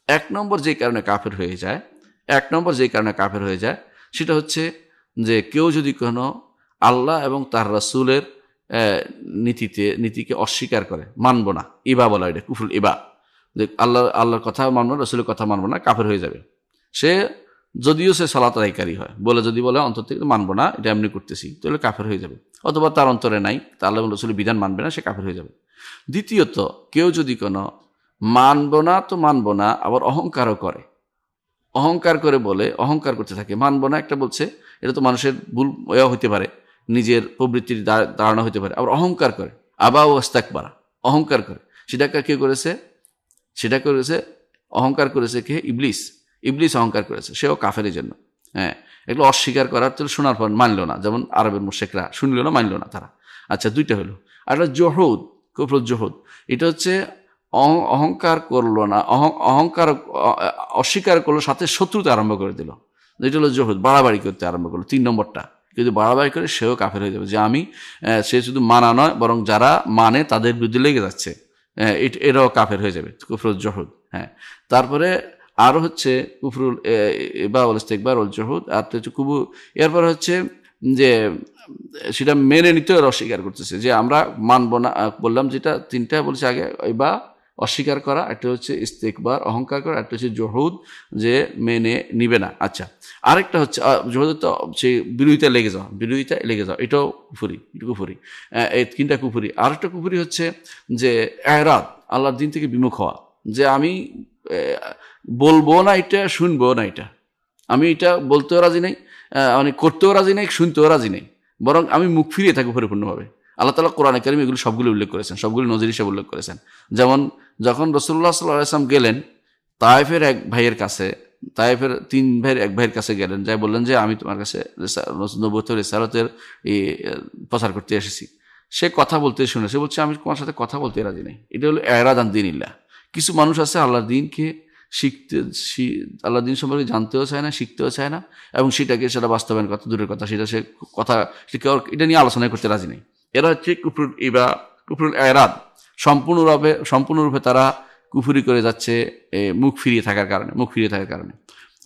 এক নম্বর যে কারণে কাফের হয়ে যায় সেটা হচ্ছে যে কেউ যদি কোনো আল্লাহ এবং তার রাসূলের নীতিকে অস্বীকার করে, মানবো না, ইবা বলা, এটা কুফরুল ইবা, যে আল্লাহর কথা মানবো না, রাসূলের কথা মানবো না, কাফের হয়ে যাবে। যদিও সে সালাত আদায়কারী হয়, যদি বলে অন্তর থেকে মানবো না, এটা এমনি করতেছি, তাহলে কাফের হয়ে যাবে। অথবা তার অন্তরে নাই, তা আল্লাহ এবং রাসূলের বিধান মানবে না, সে কাফের হয়ে যাবে। দ্বিতীয়ত, কেউ যদি কোনো মানবো না আবার অহংকারও করে, অহংকার করতে থাকে, মানবো না একটা বলছে, এটা তো মানুষের ভুল হইতে পারে, নিজের প্রবৃত্তির ধারণা হতে পারে, আবার অহংকার করে, ওয়াস্তাকবারা, অহংকার করে। সেটা করেছে অহংকার করেছে কে? ইবলিস অহংকার করেছে, সেও কাফেরের জন্য। হ্যাঁ, এগুলো অস্বীকার করার তো শোনার পর মানলো না, যেমন আরবের মুশরিকরা শুনলো না, মানলো না তারা। আচ্ছা, দুইটা হলো। আর একটা জহুদ, কুফরুল জহুদ, এটা হচ্ছে অহংকার করলো না, অহংকার অস্বীকার করলো, সাথে শত্রুতা আরম্ভ করে দিল, যেটা হলো জহুদ, বাড়াবাড়ি করতে আরম্ভ করলো। 3 নম্বরটা, কিন্তু বাড়াবাড়ি করে সেও কাফের হয়ে যাবে, যে সে শুধু মানা নয়, বরং যারা মানে তাদের বিরুদ্ধে লেগে যাচ্ছে, এরাও কাফের হয়ে যাবে, কুফরুল জহুদ। হ্যাঁ, তারপরে আরও হচ্ছে কুফরুল ইবা ওয়াল ইস্তিকবার ওয়াল জহুদ, আর হচ্ছে এরপর হচ্ছে যে সেটা মেনে নিতে অস্বীকার করতেছে, যে আমরা মানবো না। বললাম যেটা 3টা বলেছে আগে, ইবা, অস্বীকার করা, একটা হচ্ছে ইস্তেকবার অহংকার করা, একটা হচ্ছে জহুদ যে মেনে নিবে না। আচ্ছা, আরেকটা হচ্ছে জহুদ তো সে বিরোধিতা লেগে যাওয়া, এটাও কুফরি, এই তিনটা কুফরি। আরেকটা কুফরি হচ্ছে যে এরাদ, আল্লাহর দিন থেকে বিমুখ হওয়া, যে আমি বলবো না এটা, শুনবো না এটা, আমি এটা বলতেও রাজি নেই, মানে করতেও রাজি নেই, শুনতেও রাজি নেই, বরং আমি মুখ ফিরিয়ে থাকি পরিপূর্ণভাবে। আল্লাহ তাআলা কোরআনে কারিমে এগুলো সবগুলো উল্লেখ করেছেন, সবগুলো নজির হিসেবে উল্লেখ করেছেন। যেমন যখন রাসূলুল্লাহ সাল্লাল্লাহু আলাইহি ওয়াসাল্লাম গেলেন তায়েফের এক ভাইয়ের কাছে, তায়েফের 3 ভাইয়ের এক ভাইয়ের কাছে গেলেন, যাই বললেন যে আমি তোমার কাছে নবুয়ত রিসালাতের প্রচার করতে এসেছি। সে কথা বলতে শুনে সে বলছে আমি তোমার সাথে কথা বলতে রাজি নেই। এটা হলো এরাদ আন দীনিল্লাহ। কিছু মানুষ আছে আল্লাহর দিনকে আল্লাহর দিন সম্পর্কে জানতেও চায় না, শিখতেও চায় না, এবং সেটা বাস্তবায়ন কথা দূরের কথা, এটা নিয়ে আলোচনা করতে রাজি নেই। এরা হচ্ছে কুফরুল এরাদ, সম্পূর্ণরূপে তারা কুফরি করে যাচ্ছে মুখ ফিরিয়ে থাকার কারণে।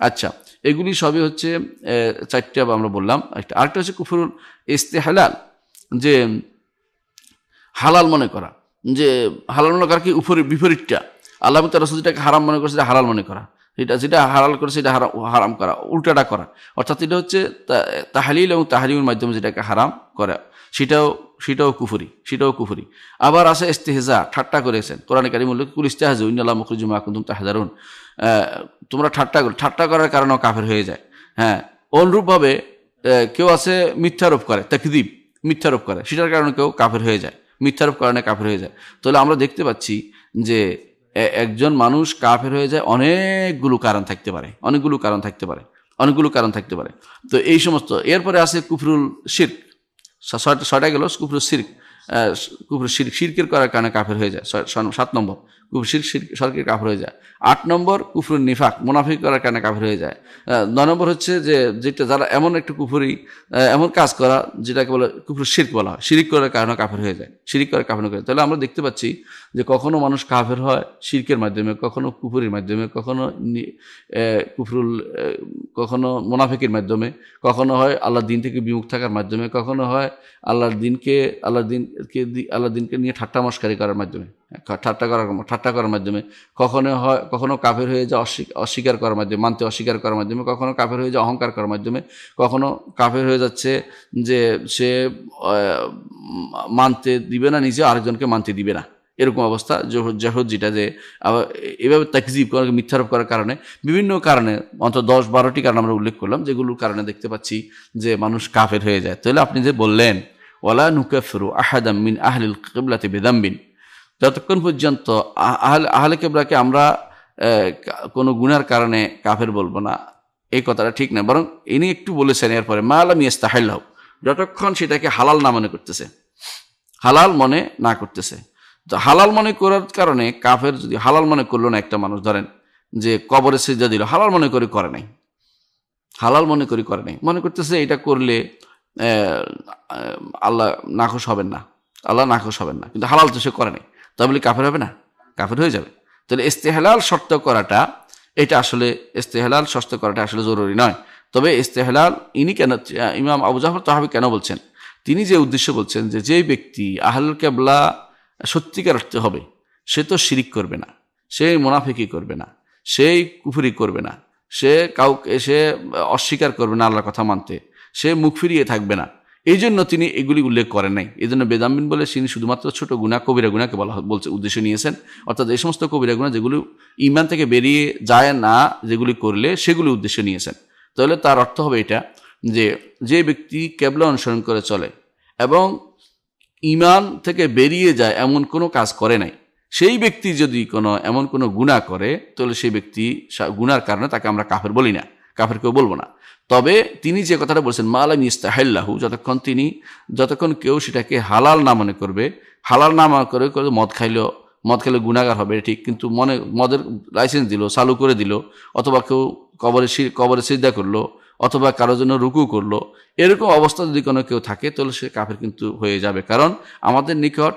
আচ্ছা, এগুলি সবই হচ্ছে 4টা আমরা বললাম। আরেকটা হচ্ছে কুফরুল ইস্তেহলাল, যে হালাল মনে করা, যে হালাল মনে করা কি বিপরীতটা, আল্লাহ এবং তার রাসূল যেটাকে হারাম মনে করছে সেটা হালাল মনে করা, যেটা হালাল করে সেটা হারাম করা, উল্টাটা করা। অর্থাৎ এটা হচ্ছে তাহলিল এবং তাহরিমের মাধ্যমে যেটাকে হারাম করা, সেটাও কুফরি। আবার আছে ইস্তেহজা, ঠাট্টা করেছেন। কোরআনে কারিম উল্লেখ কুল ইস্তাহজু ইন্নাল্লাহা মুখরিজুম মা কুনতুম তাহজারুন, তোমরা ঠাট্টা করার কারণেও কাফের হয়ে যায়। হ্যাঁ, অনুরূপভাবে কেউ আছে মিথ্যারোপ করে, তাকযীব, মিথ্যারোপ করে, সেটার কারণে কেউ কাফের হয়ে যায়, মিথ্যারোপ কারণে কাফের হয়ে যায়। তাহলে আমরা দেখতে পাচ্ছি যে একজন মানুষ কাফের হয়ে যায় অনেকগুলো কারণ থাকতে পারে। তো এই সমস্ত, এরপরে আছে কুফরুল শিরক, 6টা গেল কুফরুল শিরক, শিরকের করার কারণে কাফের হয়ে যায়। 7 নম্বর শিরকের কাফের হয়ে যায়। 8 নম্বর কুফরুল নিফাক, মুনাফিক করার কারণে কাফের হয়ে যায়। 9 নম্বর হচ্ছে যে যেটা যারা এমন একটা এমন কাজ করা যেটাকে বলে কুফরুল শিরক বলা হয়, শিরিক করার কারণে কাফের হয়ে যায়, শিরিক করার কারণে। তাহলে আমরা দেখতে পাচ্ছি যে কখনো মানুষ কাফের হয় শিরকের মাধ্যমে, কখনো কুফরির মাধ্যমে, কখনো মুনাফিকের মাধ্যমে, কখনো হয় আল্লাহর দিন থেকে বিমুখ থাকার মাধ্যমে, কখনো হয় আল্লাহর দিনকে নিয়ে ঠাট্টা মশকারি করার মাধ্যমে, ঠাট্টা করার মাধ্যমে, কখনো কাফের হয়ে যায় অস্বীকার করার মাধ্যমে, মানতে অস্বীকার করার মাধ্যমে, কখনো কাফের হয়ে যায় অহংকার করার মাধ্যমে, কখনো কাফের হয়ে যাচ্ছে যে সে মানতে দিবে না, নিজে আরেকজনকে মানতে দিবে না, এরকম অবস্থা। জহুদ যেটা, যে এভাবে তাকযীব করা, মিথ্যারোপ করার কারণে, বিভিন্ন কারণে, অন্তত 10-12টি কারণ আমরা উল্লেখ করলাম, যেগুলোর কারণে দেখতে পাচ্ছি যে মানুষ কাফের হয়ে যায়। তাহলে আপনি যে বললেন ওয়ালা নুকাফিরু আহাদাম মিন আহলিল কিবলাতি বিযামবিন, যতক্ষণ পর্যন্ত আহলে কিবলাকে আমরা কোনো গুনার কারণে কাফের বলবো না, এই কথাটা ঠিক না। বরং ইনি একটু বলেছেন এরপরে মা লাম ইয়াস্তাহিল্লাহু, যতক্ষণ সেটাকে হালাল না মনে করতেছে। তো হালাল মনে করার কারণে কাফের, যদি হালাল মনে করলো না একটা মানুষ, ধরেন যে কবরে সিজদা দিল, হালাল মনে করে নাই, মনে করতেছে এটা করলে আল্লাহ নাখোশ হবেন না, কিন্তু হালাল তো সে করে নাই, তা বলে কাফের হবে না? কাফের হয়ে যাবে। তাহলে ইস্তেহলাল শর্ত করাটা আসলে জরুরি নয়। তবে ইস্তেহলাল ইমাম আবু জাফর তাহাবী কেন বলছেন, তিনি যে উদ্দেশ্য বলছেন যে ব্যক্তি আহলুল কিবলা সত্যিকার অর্থে হবে, সে তো শিরিক করবে না, সে মুনাফিকি করবে না, সে কুফরি করবে না, সে অস্বীকার করবে না আল্লাহর কথা মানতে, সে মুখ ফিরিয়ে থাকবে না। এই জন্য তিনি এগুলি উল্লেখ করেন নাই। এই জন্য বেদাম্বিন বলে তিনি শুধুমাত্র ছোট গুনাহ, কবিরা গুনাহকে বলছে উদ্দেশ্য নিয়েছেন। অর্থাৎ এই সমস্ত কবিরা গুনাহ যেগুলো ঈমান থেকে বেরিয়ে যায় না, যেগুলি করলে, সেগুলি উদ্দেশ্য নিয়েছেন। তাহলে তার অর্থ হবে এটা, যে ব্যক্তি কিবলা অনুসরণ করে চলে এবং ঈমান থেকে বেরিয়ে যায় এমন কোনো কাজ করে নাই, সেই ব্যক্তি যদি এমন কোনো গুনাহ করে, তাহলে সেই ব্যক্তি গুনার কারণে তাকে আমরা কাফের বলি না, কাফের কেউ বলবো না। তবে তিনি যে কথাটা বলছেন মা লাম ইয়াস্তাহিল্লাহু, যতক্ষণ কেউ সেটাকে হালাল না মনে করবে, হালাল না মনে করে মদ খাইলে গুনাহগার হবে ঠিক, কিন্তু মদের লাইসেন্স দিল, চালু করে দিল, অথবা কেউ কবরে সিজদা করলো, অথবা কারোর জন্য রুকু করলো, এরকম অবস্থা যদি কোনো কেউ থাকে, তাহলে সে কাফের কিন্তু হয়ে যাবে। কারণ আমাদের নিকট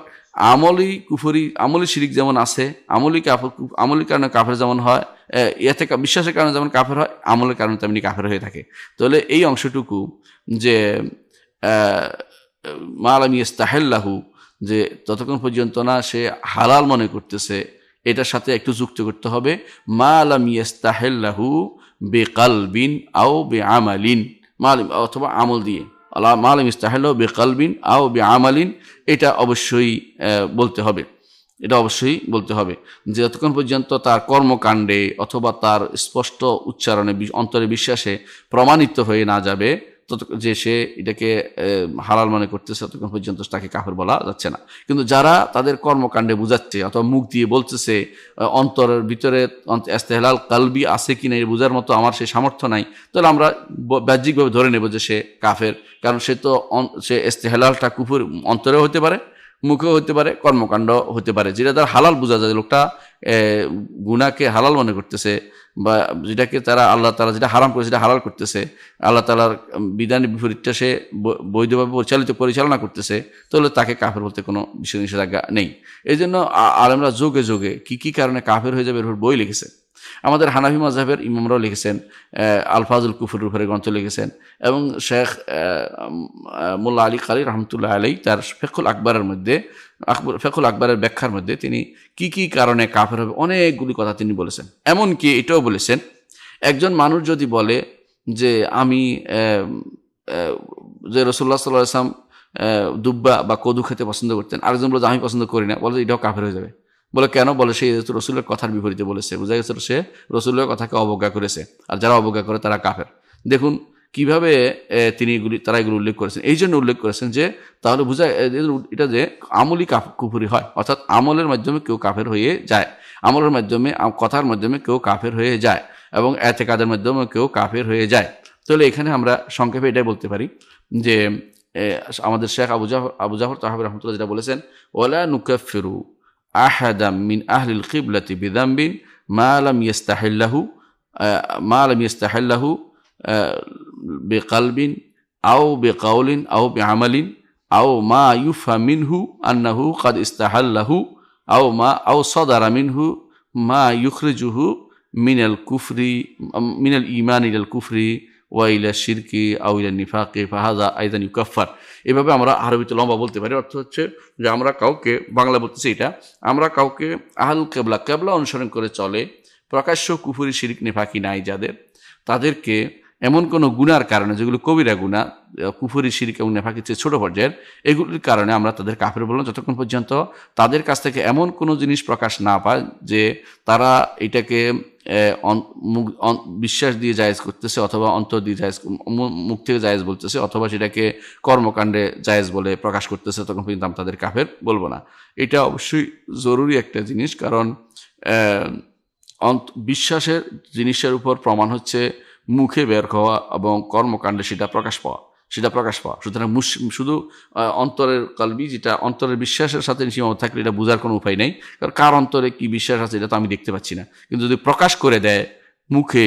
আমলি শিরিক যেমন আছে, আমলি কারণে কাফের যেমন হয়, বিশ্বাসের কারণে যেমন কাফের হয়, আমলের কারণে তেমনি কাফের হয়ে থাকে। তাহলে এই অংশটুকু যে মা লাম ইয়াস্তাহিল্লাহু, যে ততক্ষণ পর্যন্ত না সে হালাল মনে করতেছে, এটার সাথে একটু যুক্ত করতে হবে মা লাম ইয়াস্তাহিল্লাহু বিকালবিন আও বিআমালিন, অথবা আমল দিয়ে, মা লাম ইয়াস্তাহিল্লাহু বিকালবিন আও বিআমালিন, এটা অবশ্যই বলতে হবে। এটা অবশ্যই বলতে হবে যে যতক্ষণ পর্যন্ত তার কর্মকাণ্ডে অথবা তার স্পষ্ট উচ্চারণে অন্তরে বিশ্বাসে প্রমাণিত হয়ে না যাবে যে সে এটাকে হালাল মনে করতেছে, ততক্ষণ পর্যন্ত তাকে কাফের বলা যাচ্ছে না। কিন্তু যারা তাদের কর্মকাণ্ডে বুঝাচ্ছে অথবা মুখ দিয়ে বলতেছে, অন্তরের ভিতরে ইস্তেহলাল কালবি আছে কিনা এই বোঝার মতো আমার সেই সামর্থ্য নাই, তাহলে আমরা বাহ্যিকভাবে ধরে নেব যে সে কাফের। কারণ সে ইস্তেহলালটা কুফর অন্তরেও হতে পারে, মুখেও হতে পারে, কর্মকাণ্ড হতে পারে। যেটা তার হালাল বোঝা যায়, লোকটা গুনাহকে হালাল মনে করতেছে, বা যেটাকে তারা আল্লাহ তাআলা যেটা হারাম করে সেটা হালাল করতেছে, আল্লাহ তাআলার বিধানের বিপরীতটা সে বৈধভাবে পরিচালনা করতেছে, তাহলে তাকে কাফের বলতে কোনো বিশেষ নিষেধাজ্ঞা নেই। এই জন্য আলেমরা যোগে যোগে কি কারণে কাফের হয়ে যাবে এর উপর বই লিখেছে। আমাদের হানাফি মাযহাবের ইমামরাও লিখেছেন, আলফাজুল কুফরের উপরে গ্রন্থ লিখেছেন, এবং শেখ মোল্লা আলী কারি রহমতুল্লাহ আলাই তার ফিকহুল আকবরের ব্যাখ্যার মধ্যে তিনি কি কারণে কাফের হবে অনেকগুলি কথা তিনি বলেছেন। এমনকি এটাও বলেছেন, একজন মানুষ যদি বলে যে আমি যে রাসূলুল্লাহ সাল্লাল্লাহু আলাইহি ওয়াসাল্লাম দুব্বা বা কদু খেতে পছন্দ করতেন, আরেকজন বলে যে আমি পছন্দ করি না, বলে এটাও কাফের হয়ে যাবে। বলে কেন? বলে সে রসুলের কথার বিপরীতে বলেছে, বোঝা গেছে সে রসুলের কথাকে অবজ্ঞা করেছে, আর যারা অবজ্ঞা করে তারা কাফের। দেখুন কিভাবে তারা এগুলো উল্লেখ করেছেন। এই জন্য উল্লেখ করেছেন যে তাহলে বোঝা এটা যে আমলি কুফরি হয়, অর্থাৎ আমলের মাধ্যমে কেউ কাফের হয়ে যায়, আমলের মাধ্যমে কথার মাধ্যমে কেউ কাফের হয়ে যায়, এবং এতেকাদের মাধ্যমে কেউ কাফের হয়ে যায়। তাহলে এখানে আমরা সংক্ষেপে এটাই বলতে পারি যে আমাদের শেখ আবু জাফর তাহাবী রাহমাতুল্লাহ যেটা বলেছেন, ওয়ালা নুকাফিরু আহাদাম মিন আহলিল কিবলাতি বিযামবিন মা লাম ইয়াস্তাহিল্লাহু বিকালবিন আও বিকাউলিন আও বিআমালিন আও মা ইউফহাম মিনহু আন্নাহু ক্বাদ ইস্তাহাল্লাহু আও সাদারা মিনহু মা ইউখরিজুহু মিনাল ঈমান ইলাল কুফরি ওয়া ইলা শিরকি আও ইলা নিফাকি ফাহাযা আইযান ইউকাফফার। এভাবে আমরা আরবিতে লম্বা বলতে পারি। অর্থ হচ্ছে যে আমরা কাউকে, বাংলা বলতেছি এটা, আমরা কাউকে আহলুল কেবলা অনুসরণ করে চলে, প্রকাশ্য কুফরি শিরক নিফাকি নাই যাদের, তাদেরকে এমন কোনো গুনার কারণে, যেগুলো কবিরা গুনাহ, কুফরি শিরক এবং নেফাকির চেয়ে ছোট পর্যায়ের, এগুলির কারণে আমরা তাদের কাফের বললাম, যতক্ষণ পর্যন্ত তাদের কাছ থেকে এমন কোনো জিনিস প্রকাশ না পায় যে তারা এটাকে বিশ্বাস দিয়ে জায়েজ করতেছে, অথবা অন্তর দিয়ে জায়েজ, মুখ থেকে জায়েজ বলতেছে, অথবা সেটাকে কর্মকাণ্ডে জায়েজ বলে প্রকাশ করতেছে, তখন পর্যন্ত আমরা তাদের কাফের বলবো না। এটা অবশ্যই জরুরি একটা জিনিস, কারণ বিশ্বাসের জিনিসের উপর প্রমাণ হচ্ছে মুখে বের হওয়া এবং কর্মকাণ্ডে সেটা প্রকাশ পাওয়া। সুতরাং শুধু অন্তরের কালবি, যেটা অন্তরের বিশ্বাসের সাথে সীমাবদ্ধ থাকলে এটা বোঝার কোনো উপায় নেই, কারণ কার অন্তরে কি বিশ্বাস আছে এটা তো আমি দেখতে পাচ্ছি না। কিন্তু যদি প্রকাশ করে দেয় মুখে,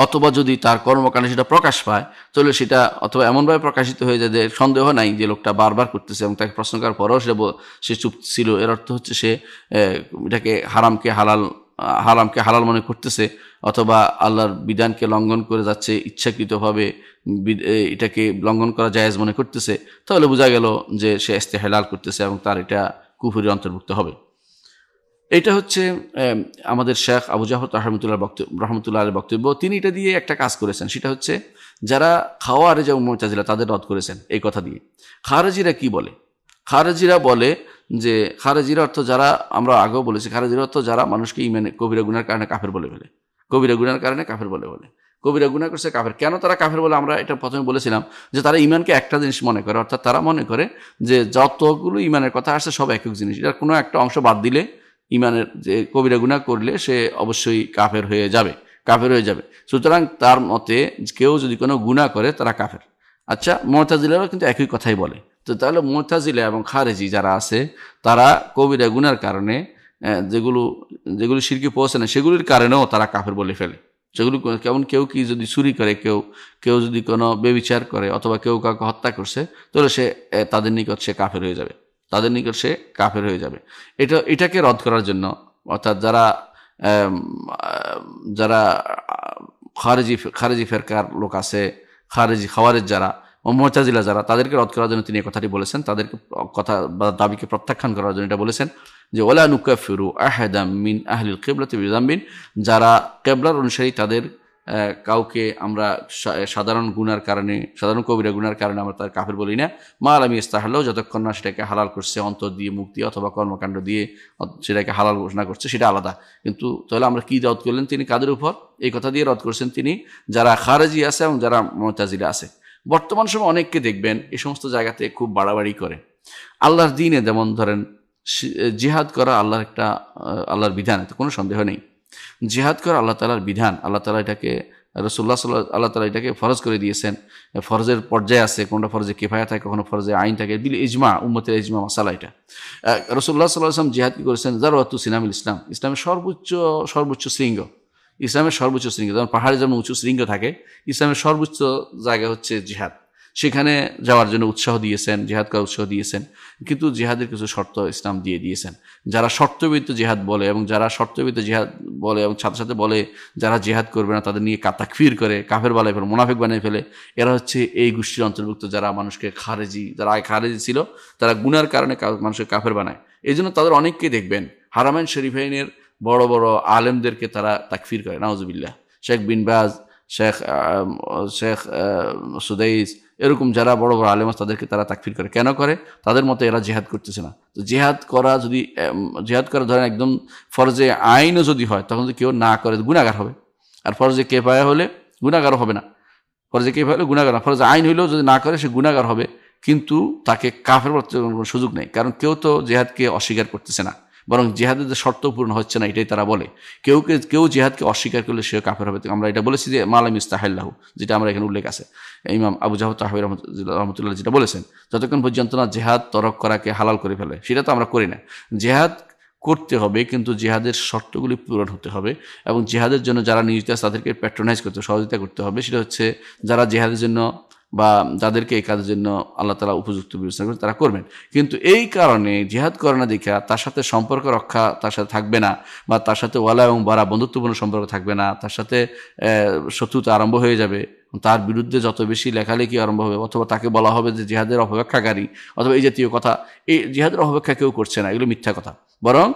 অথবা যদি তার কর্মকাণ্ডে সেটা প্রকাশ পায়, তাহলে সেটা অথবা এমনভাবে প্রকাশিত হয়ে যায় যে সন্দেহ নাই যে লোকটা বারবার করতেছে, এবং তাকে প্রশ্ন করার পরেও সে চুপ ছিল, এর অর্থ হচ্ছে সে এটাকে হারামকে হালাল মনে করতেছে, অথবা আল্লাহর বিধানকে লঙ্ঘন করে যাচ্ছে, ইচ্ছাকৃতভাবে এটাকে লঙ্ঘন করা জায়েজ মনে করতেছে, তাহলে বোঝা গেল যে সে ইস্তেহলাল করতেছে এবং তার এটা কুফরির অন্তর্ভুক্ত হবে। এটা হচ্ছে আমাদের শেখ আবু জাফর রহমতুল্লাহ আলাইহির বক্তব্য। তিনি এটা দিয়ে একটা কাজ করেছেন, সেটা হচ্ছে যারা খাওয়ারিজ এবং মুতাজিলা তাদের রদ করেছেন এই কথা দিয়ে। খারেজিরা কি বলে? খারেজিরা বলে যে খারেজিরা অর্থ যারা, আমরা আগেও বলেছি, খারেজিরা অর্থ যারা মানুষকে ইমানে কবিরা গুনার কারণে কাফের বলে ফেলে, কবিরা গুনার কারণে কাফের বলে কবিরা গুনাহ করছে কাফের। কেন তারা কাফের বলে? আমরা এটা প্রথমে বলেছিলাম যে তারা ইমানকে একটা জিনিস মনে করে, অর্থাৎ তারা মনে করে যে যতগুলো ইমানের কথা আসছে সব এক জিনিস, এটার কোনো একটা অংশ বাদ দিলে ইমানের, যে কবিরা গুনাহ করলে সে অবশ্যই কাফের হয়ে যাবে। সুতরাং তার মতে কেউ যদি কোনো গুনাহ করে তারা কাফের। আচ্ছা, মুতাজিলারাও কিন্তু একই কথাই বলে। তো তাহলে মুতাজিলা এবং খারেজি যারা আছে তারা কবিরা গুনার কারণে, যেগুলো শিরকে পৌঁছে না সেগুলির কারণেও তারা কাফের বলে ফেলে। সেগুলো কেমন, কেউ কি যদি চুরি করে, কেউ যদি কোনো বেবিচার করে, অথবা কেউ কাউকে হত্যা করছে, তাহলে সে তাদের নিকট সে কাফের হয়ে যাবে। এটাকে রদ করার জন্য, অর্থাৎ যারা খারেজি ফেরকার লোক আছে, খাওয়ারেজ যারা, মুতাজিলা যারা, তাদেরকে রদ করার জন্য তিনি এই কথাটি বলেছেন, তাদেরকে কথা বা দাবিকে প্রত্যাখ্যান করার জন্য এটা বলেছেন যে ওয়ালা নুকাফিরু আহাদাম মিন আহলিল কিবলাতি বিযামবিন, যারা কিবলার অনুসারী তাদের কাউকে আমরা সাধারণ গুনার কারণে, সাধারণ কবিরা গুনার কারণে আমরা তার কাফের বলি না, মা আলামি ইস্তাহাল্লাহ, যতক্ষণ না সেটাকে হালাল করছে অন্তর দিয়ে, মুখ দিয়ে অথবা কর্মকাণ্ড দিয়ে সেটাকে হালাল ঘোষণা করছে, সেটা আলাদা। কিন্তু তাহলে আমরা কি রদ করলেন তিনি কাদের উপর? এই কথা দিয়ে রদ করছেন তিনি যারা খারেজি আছে এবং যারা মুতাজিলা আছে। বর্তমান সময় অনেককে দেখবেন এই সমস্ত জায়গাতে খুব বাড়াবাড়ি করে। আল্লাহর দিনে যেমন ধরেন জিহাদ করা আল্লাহর একটা আল্লাহর বিধান, এতে কোনো সন্দেহ নেই। জিহাদ করা আল্লাহ তাআলার বিধান, আল্লাহ তাআলা এটাকে আল্লাহ তাআলা এটাকে ফরজ করে দিয়েছেন। ফরজের পর্যায়ে আছে, কোনটা ফরজে কিফায়া থাকে, কখনো ফরজে আইন থাকে, বিল ইজমা, উম্মতের ইজমা মাসালা এটা। রাসূলুল্লাহ সাল্লাল্লাহু আলাইহি ওয়াসাল্লাম জিহাদ কি করেছেন? যারাতু সিনামিল ইসলাম, ইসলামের সর্বোচ্চ শৃঙ্গ, ইসলামের সর্বোচ্চ শৃঙ্গ। যেমন পাহাড়ে যেমন উঁচু শৃঙ্গ থাকে, ইসলামের সর্বোচ্চ জায়গা হচ্ছে জিহাদ। সেখানে যাওয়ার জন্য উৎসাহ দিয়েছেন, জিহাদ করার উৎসাহ দিয়েছেন। কিন্তু জিহাদের কিছু শর্ত ইসলাম দিয়ে দিয়েছেন। যারা শর্তবিহিত জিহাদ বলে এবং যারা শর্তবিহিত জিহাদ বলে এবং সাথে সাথে বলে যারা জিহাদ করবে না তাদের নিয়ে তাকফির করে, কাফের বানায় ফেলে, মুনাফিক বানিয়ে ফেলে, এরা হচ্ছে এই গোষ্ঠীর অন্তর্ভুক্ত যারা মানুষকে খারেজি, যারা আগে খারেজি ছিল তারা গুনার কারণে মানুষকে কাফের বানায়। এই জন্য তাদের অনেককে দেখবেন হারামাইন শরীফাইনের বড় বড় আলেমদেরকে তারা তাকফির করে, নাউজুবিল্লাহ। শেখ বিন বাজ, শেখ সুদাইস, এরকম যারা বড় বড় আলেম তাদেরকে তারা তাকফির করে। কেন করে? তাদের মতে এরা জিহাদ করতেছে না। তো জিহাদ করা ধরেন একদম ফরজে আইনও যদি হয়, তখন যদি কেউ না করে গুনাহগার হবে। আর ফরজে কিফায়া হলে গুনাহগার হবে না। ফরজে কিফায়া হলে গুনাহগার না, ফরজে আইন হইলেও যদি না করে সে গুনাহগার হবে, কিন্তু তাকে কাফের বলতে কোনো সুযোগ নেই। কারণ কেউ তো জিহাদকে অস্বীকার করতেছে না, বরং জিহাদের যে শর্ত পূর্ণ হচ্ছে না এটাই তারা বলে। কেউ জিহাদকে অস্বীকার করলে সে কাফের হবে। আমরা এটা বলেছি যে মালাম ইস্তাহাল্লাহু, যেটা আমরা এখানে উল্লেখ আছে, ইমাম আবু জাফর তাহবী রহমতুল্লাহ যেটা বলেছেন, যতক্ষণ পর্যন্ত না জিহাদ তরক করাকে হালাল করে ফেলে, সেটা তো আমরা করি না। জিহাদ করতে হবে, কিন্তু জিহাদের শর্তগুলি পূরণ হতে হবে এবং জিহাদের জন্য যারা নিয়োজিত আছে তাদেরকে প্যাট্রোনাইজ করতে, সহযোগিতা করতে হবে। সেটা হচ্ছে যারা জিহাদের জন্য বা যাদেরকে এই কাজের জন্য আল্লাহ তাআলা উপযুক্ত বিবেচনা করেন তারা করবেন। কিন্তু এই কারণে জিহাদ করে না দেখা তার সাথে সম্পর্ক রক্ষা তার সাথে থাকবে না, বা তার সাথে ওয়ালা এবং বারা বন্ধুত্বপূর্ণ সম্পর্ক থাকবে না, তার সাথে শত্রুতা আরম্ভ হয়ে যাবে, তার বিরুদ্ধে যত বেশি লেখালেখি আরম্ভ হবে, অথবা তাকে বলা হবে যে জিহাদের অপব্যাখ্যাকারী, অথবা এই জাতীয় কথা। এই জিহাদের অপব্যাখ্যা কেউ করছে না, এগুলো মিথ্যা কথা। বরং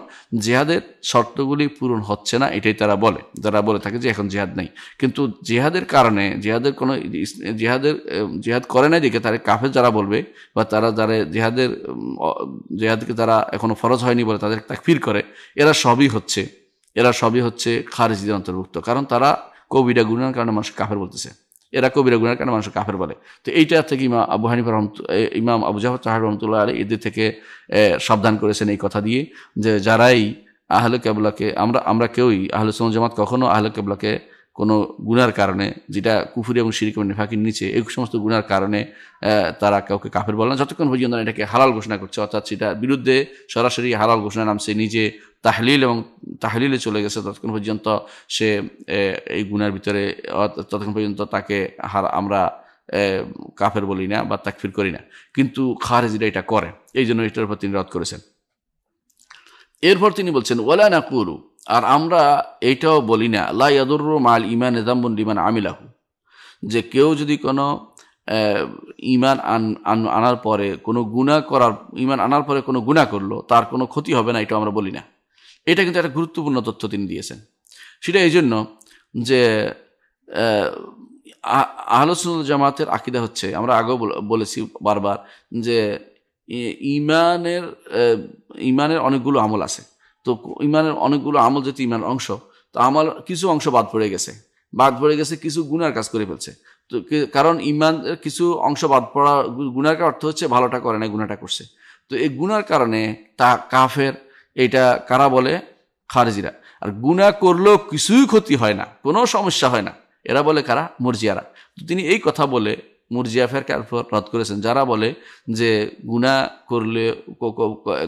জিহাদের শর্তগুলি পূরণ হচ্ছে না, এটাই তারা বলে, যারা বলে থাকে যে এখন জিহাদ নেই। কিন্তু জিহাদের কারণে জিহাদ করে নাই দেখে তারা কাফের যারা বলবে, বা তারা যারা জিহাদকে তারা এখনো ফরজ হয়নি বলে তাদের তাকফির করে, এরা সবই হচ্ছে খারিজিদের অন্তর্ভুক্ত। কারণ তারা কবিরা গুনার কারণে মানুষ কাফের বলতেছে, এরা কবিরা গুনার কারণে মানুষ কাফের বলে। তো এইটা থেকে ইমাম আবু জাফর তাহবী রহমতুল্লাহ আলাইহি এদের থেকে সাবধান করেছেন এই কথা দিয়ে, যে যারাই আহলে কিবলাকে, আমরা কেউই আহলে সুন্নাত জামাত কখনো আহলে কিবলাকে কোনো গুনার কারণে, যেটা কুফরি এবং শিরক এবং নিফাকের নিচে, এই সমস্ত গুনার কারণে তারা কাউকে কাফের বলে না, যতক্ষণ পর্যন্ত এটাকে হালাল ঘোষণা করছে, অর্থাৎ সেটা বিরুদ্ধে সরাসরি হালাল ঘোষণা নামছে, নিজে তাহলিলে চলে গেছে, ততক্ষণ পর্যন্ত সে এই গুনার ভিতরে, ততক্ষণ পর্যন্ত তাকে আমরা কাফের বলি না বা তাকফির করি না। কিন্তু খারেজিরা এটা করে, এই জন্য এটার উপর তিনি রদ করেছেন। এরপর তিনি বলছেন ওয়ালা নাকুলু, আর আমরা এইটাও বলি না, লা ইয়াদুররু মাল ঈমানি যামবুন লিমান আমিলাহু, যে কেউ যদি কোনো ঈমান আনার পরে কোনো গুনাহ করলো, তার কোনো ক্ষতি হবে না, এটা আমরা বলি না। এটা কিন্তু একটা গুরুত্বপূর্ণ তথ্য তিনি দিয়েছেন। সেটা এই জন্য যে আহলে সুন্নাত জামাতের আকীদা হচ্ছে, আমরা আগেও বলেছি বারবার, যে ঈমানের অনেকগুলো আমল আছে। তো ঈমানের অনেকগুলো আমল যেহেতু ঈমানের অংশ, তো আমার কিছু অংশ বাদ পড়ে গেছে, কিছু গুনার কাজ করে ফেলছে। তো কারণ ঈমানের কিছু অংশ বাদ পড়া, গুনার অর্থ হচ্ছে ভালোটা করে না, গুনাহটা করছে। তো এই গুনার কারণে তা কাফের, এটা কারা বলে? খারিজিরা। আর গুনাহ করলেও কিছুই ক্ষতি হয় না, কোনো সমস্যা হয় না, এরা বলে কারা? মুরজিয়ারা। তো তিনি এই কথা বলে মুরজিয়া ফেরকার রদ করেছেন, যারা বলে যে গুনাহ করলে,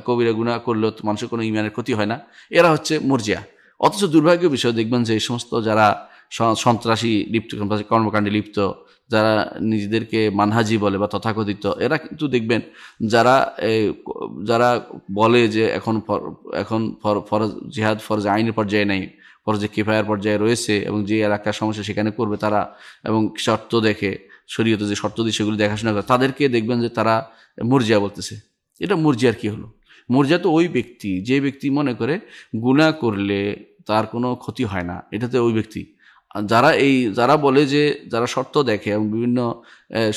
কবিরা গুনাহ করলেও মানুষের কোনো ঈমানের ক্ষতি হয় না, এরা হচ্ছে মুরজিয়া। অথচ দুর্ভাগ্যের বিষয় দেখবেন যে এই সমস্ত যারা সন্ত্রাসী কর্মকাণ্ডে লিপ্ত, যারা নিজেদেরকে মানহাজি বলে বা তথাকথিত, এরা কিন্তু দেখবেন যারা বলে যে এখন ফরজ জিহাদ ফরজ আইনের পর্যায়ে নেই, ফরজে কিফায়ার পর্যায়ে রয়েছে, এবং যে এলাকার সমস্যা সেখানে করবে তারা, এবং শর্ত দেখে শরীয়তে যে শর্ত দিয়ে সেগুলি দেখাশোনা করে, তাদেরকে দেখবেন যে তারা মুরজিয়া বলতেছে। এটা মুরজিয়ার কি হলো? মুরজিয়া তো ওই ব্যক্তি যে ব্যক্তি মনে করে গুনাহ করলে তার কোনো ক্ষতি হয় না, এটা তো ওই ব্যক্তি। যারা বলে যে যারা শর্ত দেখে এবং বিভিন্ন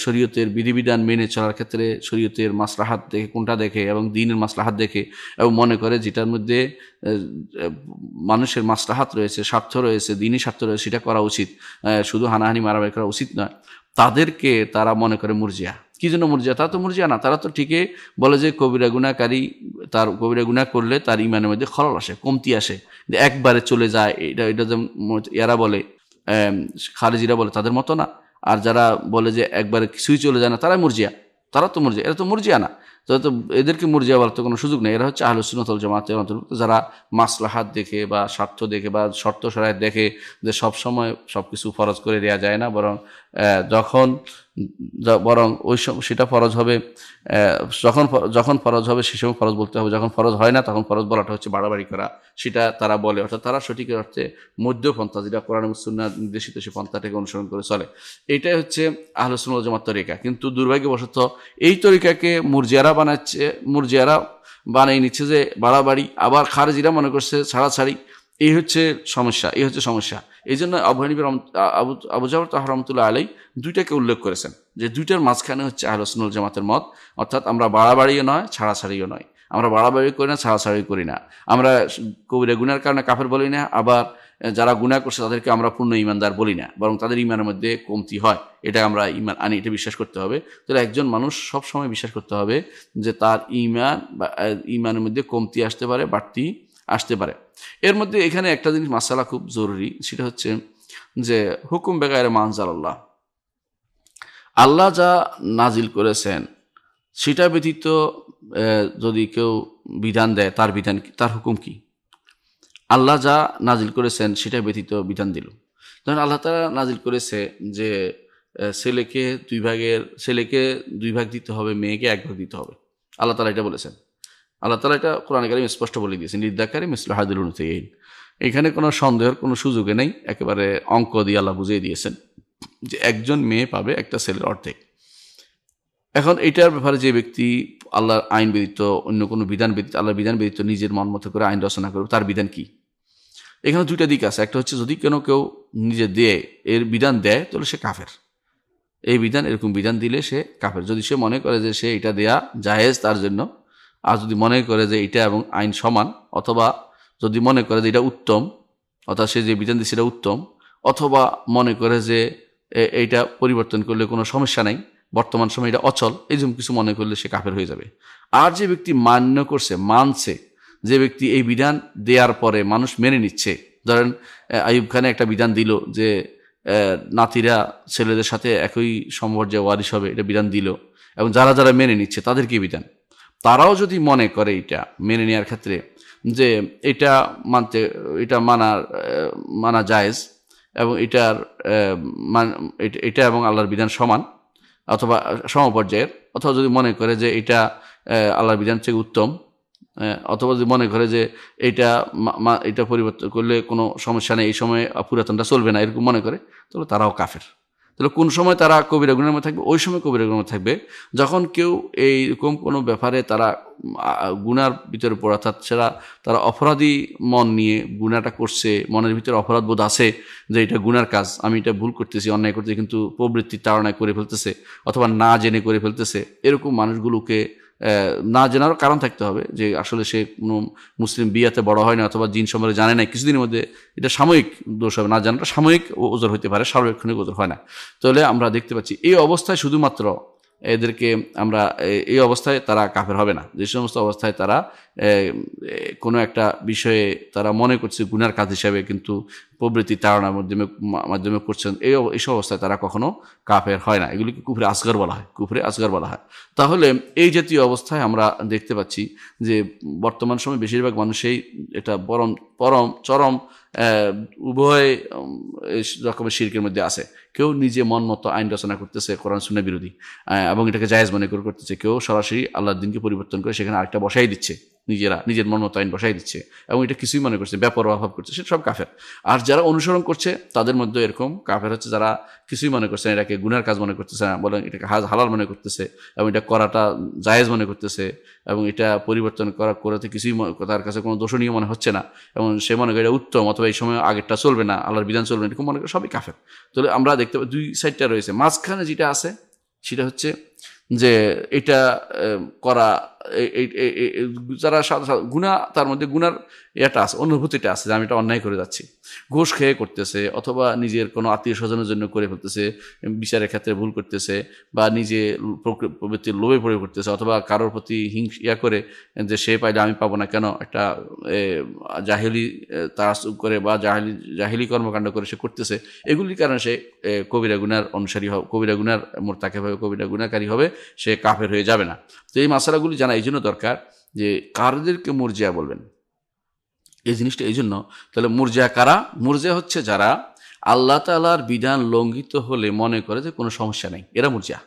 শরীয়তের বিধিবিধান মেনে চলার ক্ষেত্রে শরীয়তের মাসলাহাত দেখে, কোনটা দেখে এবং দ্বীনের মাসলাহাত দেখে, এবং মনে করে যেটার মধ্যে মানুষের মাসলাহাত রয়েছে, স্বার্থ রয়েছে, দ্বীনি স্বার্থ রয়েছে, সেটা করা উচিত, শুধু হানাহানি মারামারি করা উচিত নয়, তাদেরকে তারা মনে করে মুরজিয়া। কি জন্য মুরজিয়া? তারা তো মুরজিয়া না, তারা তো ঠিকই বলে যে কবিরা গুনাহকারী, তার কবিরা গুনাহ করলে তার ইমানের মধ্যে খলল আসে, কমতি আসে, একবারে চলে যায়। এটা যেমন এরা বলে, খারিজিরা বলে, তাদের মতো না। আর যারা বলে যে একবারে কিছুই চলে যায় না, তারাই মুরজিয়া। তারা তো মুরজিয়া, এরা তো মুরজিয়া না। তো এদেরকে মুরজিয়া বলার তো কোনো সুযোগ নেই। এরা হচ্ছে আহলুস সুন্নাত ওয়াল জামাতের অন্তর্ভুক্ত, যারা মাসলাহাত দেখে বা স্বার্থ দেখে বা শর্ত শরায়ত দেখে যে সব সময় সব কিছু ফরজ করে দেওয়া যায় না, বরং ওই সেটা ফরজ হবে যখন ফরজ হবে সে সময় ফরজ বলতে হবে, যখন ফরজ হয় না তখন ফরজ বলাটা হচ্ছে বাড়াবাড়ি করা, সেটা তারা বলে। অর্থাৎ তারা সঠিকের অর্থে মধ্যপন্থা, যেটা কোরআন এবং সুন্নাহ নির্দেশিত, সে পন্থাটাকে অনুসরণ করে চলে। এটাই হচ্ছে আহলুস সুন্নাহ ওয়াল জামাত তরিকা। কিন্তু দুর্ভাগ্যবশত এই তরিকাকে মুরজিয়ারা বানিয়ে নিচ্ছে যে বাড়াবাড়ি, আবার খারিজিরা মনে করছে ছাড়াছাড়ি। এই হচ্ছে সমস্যা। এই জন্য আবু জাফর তাহর রহমতুল্লাহ আলাই দুইটাকে উল্লেখ করেছেন, যে দুইটার মাঝখানে হচ্ছে আহলুস সুন্নাহ ওয়াল জামাতের মত। অর্থাৎ আমরা বাড়াবাড়িও নয়, ছাড়াছাড়িও নয়। আমরা বাড়াবাড়ি করি না, ছাড়াছাড়ি করি না। আমরা কবিরা গুনার কারণে কাফের বলি না, আবার যারা গুনাহ করছে তাদেরকে আমরা পূর্ণ ইমানদার বলি না, বরং তাদের ইমানের মধ্যে কমতি হয়, এটা আমরা ইমান আনি, এটা বিশ্বাস করতে হবে। তাহলে একজন মানুষ সবসময় বিশ্বাস করতে হবে যে তার ইমানের মধ্যে কমতি আসতে পারে, বাড়তি আসতে পারে। এর মধ্যে এখানে একটা জিনিস মাসালা খুব জরুরি, সেটা হচ্ছে যে হুকুম বেগায়রে মা আনজালাল্লাহ, আল্লাহ যা নাজিল করেছেন সেটা ব্যতীত যদি কেউ বিধান দেয়, তার হুকুম কি? আল্লাহ যা নাজিল করেছেন সেটা ব্যতীত বিধান দিল। ধরেন আল্লাহ তাআলা নাজিল করেছে যে ছেলেকে দুই ভাগ দিতে হবে, মেয়েকে এক ভাগ দিতে হবে। আল্লাহ তাআলা এটা বলেছেন। আল্লাহ তাআলা এটা কোরআনে কারিমে স্পষ্ট বলে দিয়েছেন, লিযযাকারি মিসলু হাযিল উনসায়াইন। এখানে কোনো সন্দেহের কোনো সুযোগে নেই, একেবারে অঙ্ক দিয়ে আল্লাহ বুঝিয়ে দিয়েছেন যে একজন মেয়ে পাবে একটা ছেলের অর্ধেক। এখন এটার ব্যাপারে যে ব্যক্তি আল্লাহর আইন ব্যতীত, অন্য কোনো বিধান ব্যতীত, আল্লাহর বিধান ব্যতীত নিজের মন মতো করে আইন রচনা করবে, তার বিধান কি? এখানে দুইটা দিক আছে। একটা হচ্ছে যদি কেউ নিজে এর বিধান দেয়, তাহলে সে কাফের। এরকম বিধান দিলে সে কাফের, যদি সে মনে করে যে সে এটা দেয়া জায়েজ তার জন্য। আর যদি মনে করে যে এটা এবং আইন সমান, অথবা যদি মনে করে যে এটা উত্তম, অর্থাৎ সে যে বিধান দিচ্ছে সেটা উত্তম, অথবা মনে করে যে এইটা পরিবর্তন করলে কোনো সমস্যা নাই, বর্তমান সময় এটা অচল, এই জন্য কিছু মনে করলে সে কাফের হয়ে যাবে। আর যে ব্যক্তি মানছে, যে ব্যক্তি এই বিধান দেওয়ার পরে মানুষ মেনে নিচ্ছে, ধরেন আইয়ুব খানে একটা বিধান দিল যে নাতিরা ছেলেদের সাথে একই সমপর্যায়ে ওয়ারিশ হবে, এটা বিধান দিল, এবং যারা যারা মেনে নিচ্ছে তাদেরকে বিধান, তারাও যদি মনে করে এটা মেনে নেওয়ার ক্ষেত্রে যে এটা মানা জায়েজ, এবং এটা এবং আল্লাহর বিধান সমান অথবা সমপর্যায়ের, অথবা যদি মনে করে যে এটা আল্লাহর বিধান থেকে উত্তম, অথবা যদি মনে করে যে এটা পরিবর্তন করলে কোনো সমস্যা নেই, এই সময় পুরাতনটা চলবে না, এরকম মনে করে, তাহলে তারাও কাফের। তাহলে কোন সময় তারা কবিরা গুনাহের মধ্যে থাকবে? ওই সময় কবিরা গুনাহের মধ্যে থাকবে যখন কেউ এইরকম কোনো ব্যাপারে তারা গুনার ভিতরে পড়ে, অর্থাৎ তারা অপরাধী মন নিয়ে গুনাহটা করছে, মনের ভিতরে অপরাধ বোধ আছে যে এটা গুনার কাজ, আমি এটা ভুল করতেছি, অন্যায় করতেছি, কিন্তু প্রবৃত্তির তাড়নায় করে ফেলতেছে, অথবা না জেনে করে ফেলতেছে। এরকম মানুষগুলোকে না জানারও কারণ থাকতে হবে, যে আসলে সে কোনো মুসলিম বিয়াতে বড় হয় না, অথবা জিন সম্পর্কে জানে না, কিছুদিনের মধ্যে এটা সাময়িক দোষ হবে, না জানাটা সাময়িক ওজর হতে পারে, সার্বক্ষণিক ওজর হয় না। তাহলে আমরা দেখতে পাচ্ছি এই অবস্থায় শুধুমাত্র এদেরকে এই অবস্থায় তারা কাফের হবে না। যে সমস্ত অবস্থায় তারা কোনো একটা বিষয়ে তারা মনে করছে গুনার কাজ হিসাবে, কিন্তু প্রবৃত্তি তাড়নার মাধ্যমে করছেন, এইসব অবস্থায় তারা কখনো কাফের হয় না। এগুলিকে কুফরে আসগর বলা হয়। তাহলে এই জাতীয় অবস্থায় আমরা দেখতে পাচ্ছি যে বর্তমান সময়ে বেশিরভাগ মানুষই এটা চরম উভয় রকমের শিরকের মধ্যে আছে। কেউ নিজে মন মতো আইন রচনা করতেছে কোরআন সুন্নাহ বিরোধী, এবং এটাকে জায়েজ মনে করতেছে। কেউ সরাসরি আল্লাহর দ্বীনকে পরিবর্তন করে সেখানে আরেকটা বসাই দিচ্ছে, নিজের মন মতো আইন বসাই দিচ্ছে এবং এটা কিছুই মনে করছে, বেপরোয়া ভাব করছে, সেটা সব কাফের। আর যারা অনুসরণ করছে তাদের মধ্যে এরকম কাফের হচ্ছে যারা কিছুই মনে করছে না, এটাকে গুনার কাজ মনে করতেছে না, বলেন এটাকে হালাল মনে করতেছে এবং এটা করাটা জায়েজ মনে করতেছে এবং এটা পরিবর্তন করাতে কিছুই তার কাছে কোনো দোষণীয় মনে হচ্ছে না এবং সে মনে করে এটা উত্তম, অথবা এই সময় আগেরটা চলবে না, আল্লাহর বিধান চলবে না, এরকম মনে করে সবই কাফের। তাহলে আমরা দেখতে পাই দুই সাইডটা রয়েছে। মাঝখানে যেটা আছে সেটা হচ্ছে যে এটা করা যারা গুনাহ, তার মধ্যে গুনার এটা আছে, অনুভূতিটা আছে যে আমি এটা অন্যায় করে যাচ্ছি, ঘুষ খেয়ে করতেছে অথবা নিজের কোনো আত্মীয় স্বজনের জন্য করে ফেলতেছে, বিচারের ক্ষেত্রে ভুল করতেছে বা নিজে প্রবৃত্তির লোভে পড়ে করতেছে অথবা কারোর প্রতি হিংসা করে যে সে পাইলে আমি পাবো না কেন, একটা জাহেলি তাআসসুব করে বা জাহেলি কর্মকাণ্ড করে সে করতেছে, এগুলির কারণে সে কবিরা গুনার অনুসারী হবে, কবিরা গুনার মোরতাকিব হবে, কবিরা গুনাহকারী হবে, সে কাফের হয়ে যাবে না। তো এই মাসালাগুলি জানা এই জন্য দরকার যে কারদেরকে মুরজিয়া বলবেন, এই জিনিসটা এই জন্য। তাহলে মুরজিয়া কারা? মুরজিয়া হচ্ছে যারা আল্লাহ তাআলার বিধান লঙ্ঘিত হলে মনে করে যে কোনো সমস্যা নেই, এরা মুরজিয়া।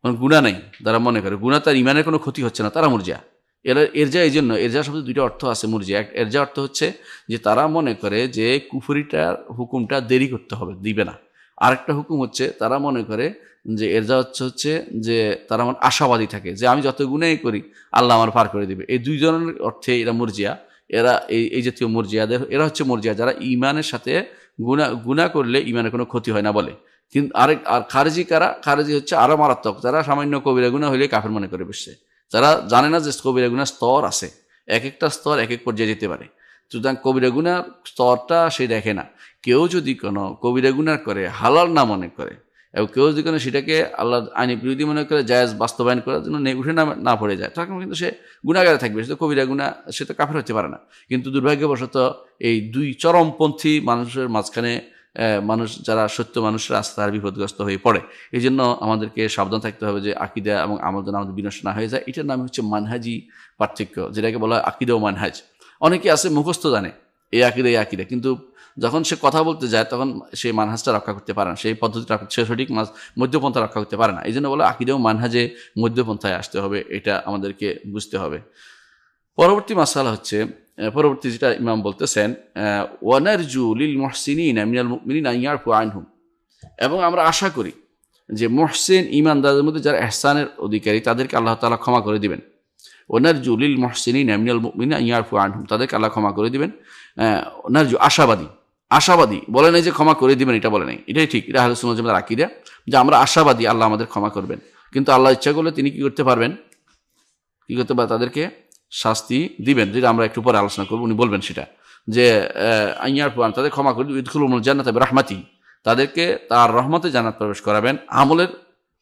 মানে গুনাহ নেই, তারা মনে করে গুনাহ তার ইমানের কোনো ক্ষতি হচ্ছে না, তারা মুরজিয়া। এরজা এই জন্য, এরজা শব্দে দুইটা অর্থ আছে মুরজিয়া। এরজা অর্থ হচ্ছে যে তারা মনে করে যে কুফরিটার হুকুমটা দেরি করতে হবে, দিবে না। আরেকটা হুকুম হচ্ছে তারা মনে করে যে এরজা হচ্ছে যে তারা আমার আশাবাদী থাকে যে আমি যত গুনাহই করি আল্লাহ আমার পার করে দিবে। এই দুই ধরনের অর্থে এরা মুরজিয়া। এরা এই জাতীয় মুরজিয়াদের, এরা হচ্ছে মুরজিয়া যারা ইমানের সাথে গুনাহ করলে ইমানের কোনো ক্ষতি হয় না বলে। কিন্তু আর খারেজি কারা? খারেজি হচ্ছে আরো মারাত্মক, যারা সামান্য কবিরা গুনাহ হইলে কাফের মনে করে বসছে। যারা জানে না যে কবিরা গুনাহ স্তর আছে, এক একটা স্তর এক এক পর্যায়ে যেতে পারে। সুতরাং কবিরা গুনাহ স্তরটা সে দেখে না। কেউ যদি কোনো কবিরা গুনাহ করে হালাল না মনে করে এবং কেউ যদি কোনো সেটাকে আল্লাহ আইনি বিরোধী মনে করে জায়েজ বাস্তবায়ন করার জন্য উঠে না পড়ে যায়, তখন কিন্তু সে গুনাহগারে থাকবে, সে তো কবিরা গুনাহ, সে তো কাফের হতে পারে না। কিন্তু দুর্ভাগ্যবশত এই দুই চরমপন্থী মানুষের মাঝখানে মানুষ, যারা সত্য মানুষরা আছে, তারা বিপদগ্রস্ত হয়ে পড়ে। এই জন্য আমাদেরকে সাবধান থাকতে হবে যে আকিদা এবং আমল যেন আমাদের বিনষ্ট না হয়ে যায়। এটার নাম হচ্ছে মানহাজি পার্থক্য, যেটাকে বলা হয় আকিদা ও মানহাজ। অনেকে আছে মুখস্থ জানে এই আকিদা, কিন্তু যখন সে কথা বলতে যায় তখন সেই মানহাজটা রক্ষা করতে পারে না, সেই পদ্ধতিটা সে সঠিক মধ্যপন্থা রক্ষা করতে পারে না। এই জন্য বলে আকিদা ও মানহাজে মধ্যপন্থায় আসতে হবে, এটা আমাদেরকে বুঝতে হবে। পরবর্তী মাসালা হচ্ছে, পরবর্তী যেটা ইমাম বলতেছেন, ওয়ানারজু লিল মুহসিনিনা মিনাল মুমিনিনা আন ইয়াফু আনহুম, এবং আমরা আশা করি যে মুহসিন ঈমানদারদের মধ্যে যারা ইহসানের অধিকারী তাদেরকে আল্লাহ তাআলা ক্ষমা করে দিবেন। ওয়ানারজু লিল মুহসিনিনা মিনাল মুমিনিনা আন ইয়াফু আনহুম, তাদেরকে আল্লাহ ক্ষমা করে দিবেন। নারজু আশাবাদী বলে নাই যে ক্ষমা করে দিবেন, এটা বলে নাই, এটাই ঠিক, এটা আহলে সুন্নাত ওয়াল জামাতের আকীদা যে আমরা আশাবাদী আল্লাহ আমাদের ক্ষমা করবেন। কিন্তু আল্লাহ ইচ্ছা করলে তিনি কি করতে পারবেন, তাদেরকে শাস্তি দিবেন, যেটা আমরা একটু পরে আলোচনা করবো। উনি বলবেন সেটা যে আইয়ার পুরান তাদের ক্ষমা করে ইদখুলুহুমুল জান্নাতা বিরাহমাতি, তাদেরকে তার রহমতে জান্নাত প্রবেশ করাবেন,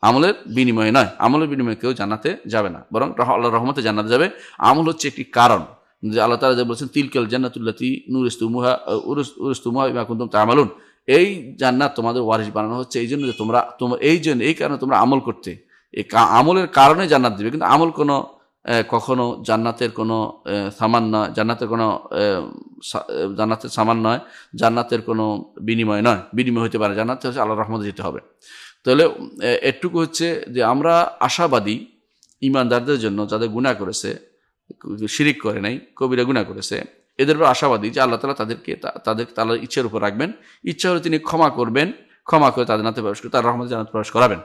আমলের বিনিময়ে নয়। আমলের বিনিময়ে কেউ জান্নাতে যাবে না, বরং আল্লাহর রহমতে জান্নাতে যাবে। আমল হচ্ছে একটি কারণ, যে আল্লাহ তাআলা যে বলেছেন তিলকাল জান্নাতুল্লাতী নুরিসতুমুহা বিমা কুনতুম তা'মালুন, এই জান্নাত তোমাদের ওয়ারিস বানানো হচ্ছে এই জন্য যে তোমরা এই কারণে তোমরা আমল করতে, এই আমলের কারণে জান্নাত দিবে। কিন্তু আমল কোনো কখনো জান্নাতের কোনো সামান নয়, জান্নাতের সামান নয়, জান্নাতের কোনো বিনিময় নয়, বিনিময় হতে পারে। জান্নাতে হচ্ছে আল্লাহর রহমতে যেতে হবে। তাহলে এটুকু হচ্ছে যে আমরা আশাবাদী ঈমানদারদের জন্য, যাদের গুনাহ করেছে, শিরিক করে নাই, কবিরা গুনাহ করেছে, এদের উপর আশাবাদী যে আল্লাহ তাআলা তাদেরকে তাআলার ইচ্ছার উপর রাখবেন, ইচ্ছা হলে তিনি ক্ষমা করবেন, ক্ষমা করে তাদের জান্নাতে প্রবেশ করে তার রহমতে জান্নাতে প্রবেশ করাবেন।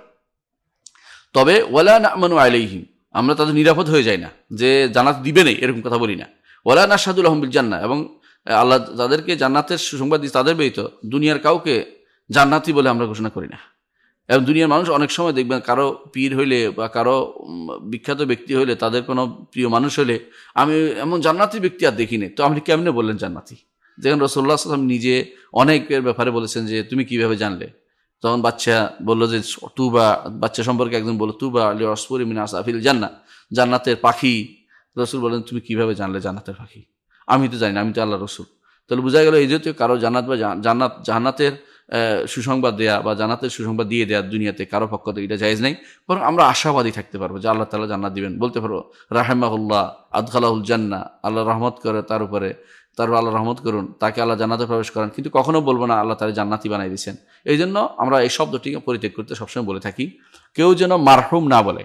তবে ওয়ালা না'মানু আলাইহিম, আমরা তাদের নিরাপদ হয়ে যাই না যে জান্নাত দিবে না, এরকম কথা বলি না। ওয়ালা নাশহাদু লাহুম বিল জান্নাহ, এবং আল্লাহ যাদেরকে জান্নাতের সুসংবাদ দিয়েছে তাদের ব্যতীত দুনিয়ার কাউকে জান্নাতি বলে আমরা ঘোষণা করি না। এবং দুনিয়ার মানুষ অনেক সময় দেখবেন কারো পীর হইলে বা কারো বিখ্যাত ব্যক্তি হইলে, তাদের কোনো প্রিয় মানুষ হলে, আমি এমন জান্নাতি ব্যক্তি আর দেখিনি, তো আপনি কেমনে বললেন জান্নাতি? যেখানে রাসূলুল্লাহ সাল্লাল্লাহু আলাইহি ওয়াসাল্লাম নিজে অনেকের ব্যাপারে বলেছেন যে তুমি কিভাবে জানলে? তখন বাচ্চা বলল যে বাচ্চা সম্পর্কে একজন বলল তুবা লি আসফুরি মিন আসাফিল জান্নাহ, জান্নাতের পাখি। রাসূল বলেন তুমি কিভাবে জানলে জান্নাতের পাখি? আমি তো জানি না, আমি তো আল্লাহর রাসূল। তাহলে বোঝা গেল এই জাতীয় কারো জান্নাত বা জান্নাতের সুসংবাদ দেয়া বা জান্নাতের সুসংবাদ দিয়ে দেয়া দুনিয়াতে কারো পক্ষ থেকে এটা জায়েজ নেই। বরং আমরা আশাবাদী থাকতে পারবো যে আল্লাহ তাআলা জান্নাত দিবেন, বলতে পারবো রাহিমাহুল্লাহ আদখালাহুল জান্নাহ, আল্লাহ রহমত করে তার উপরে, তার আল্লাহ রহমত করুন, তাকে আল্লাহ জান্নাতে প্রবেশ করেন। কিন্তু কখনো বলবো না আল্লাহ তাআলা জান্নাতি বানাই দিয়েছেন। এই জন্য আমরা এই শব্দটিকে পরিত্যাগ করতে সবসময় বলে থাকি। কেউ যেন মারহুম না বলে,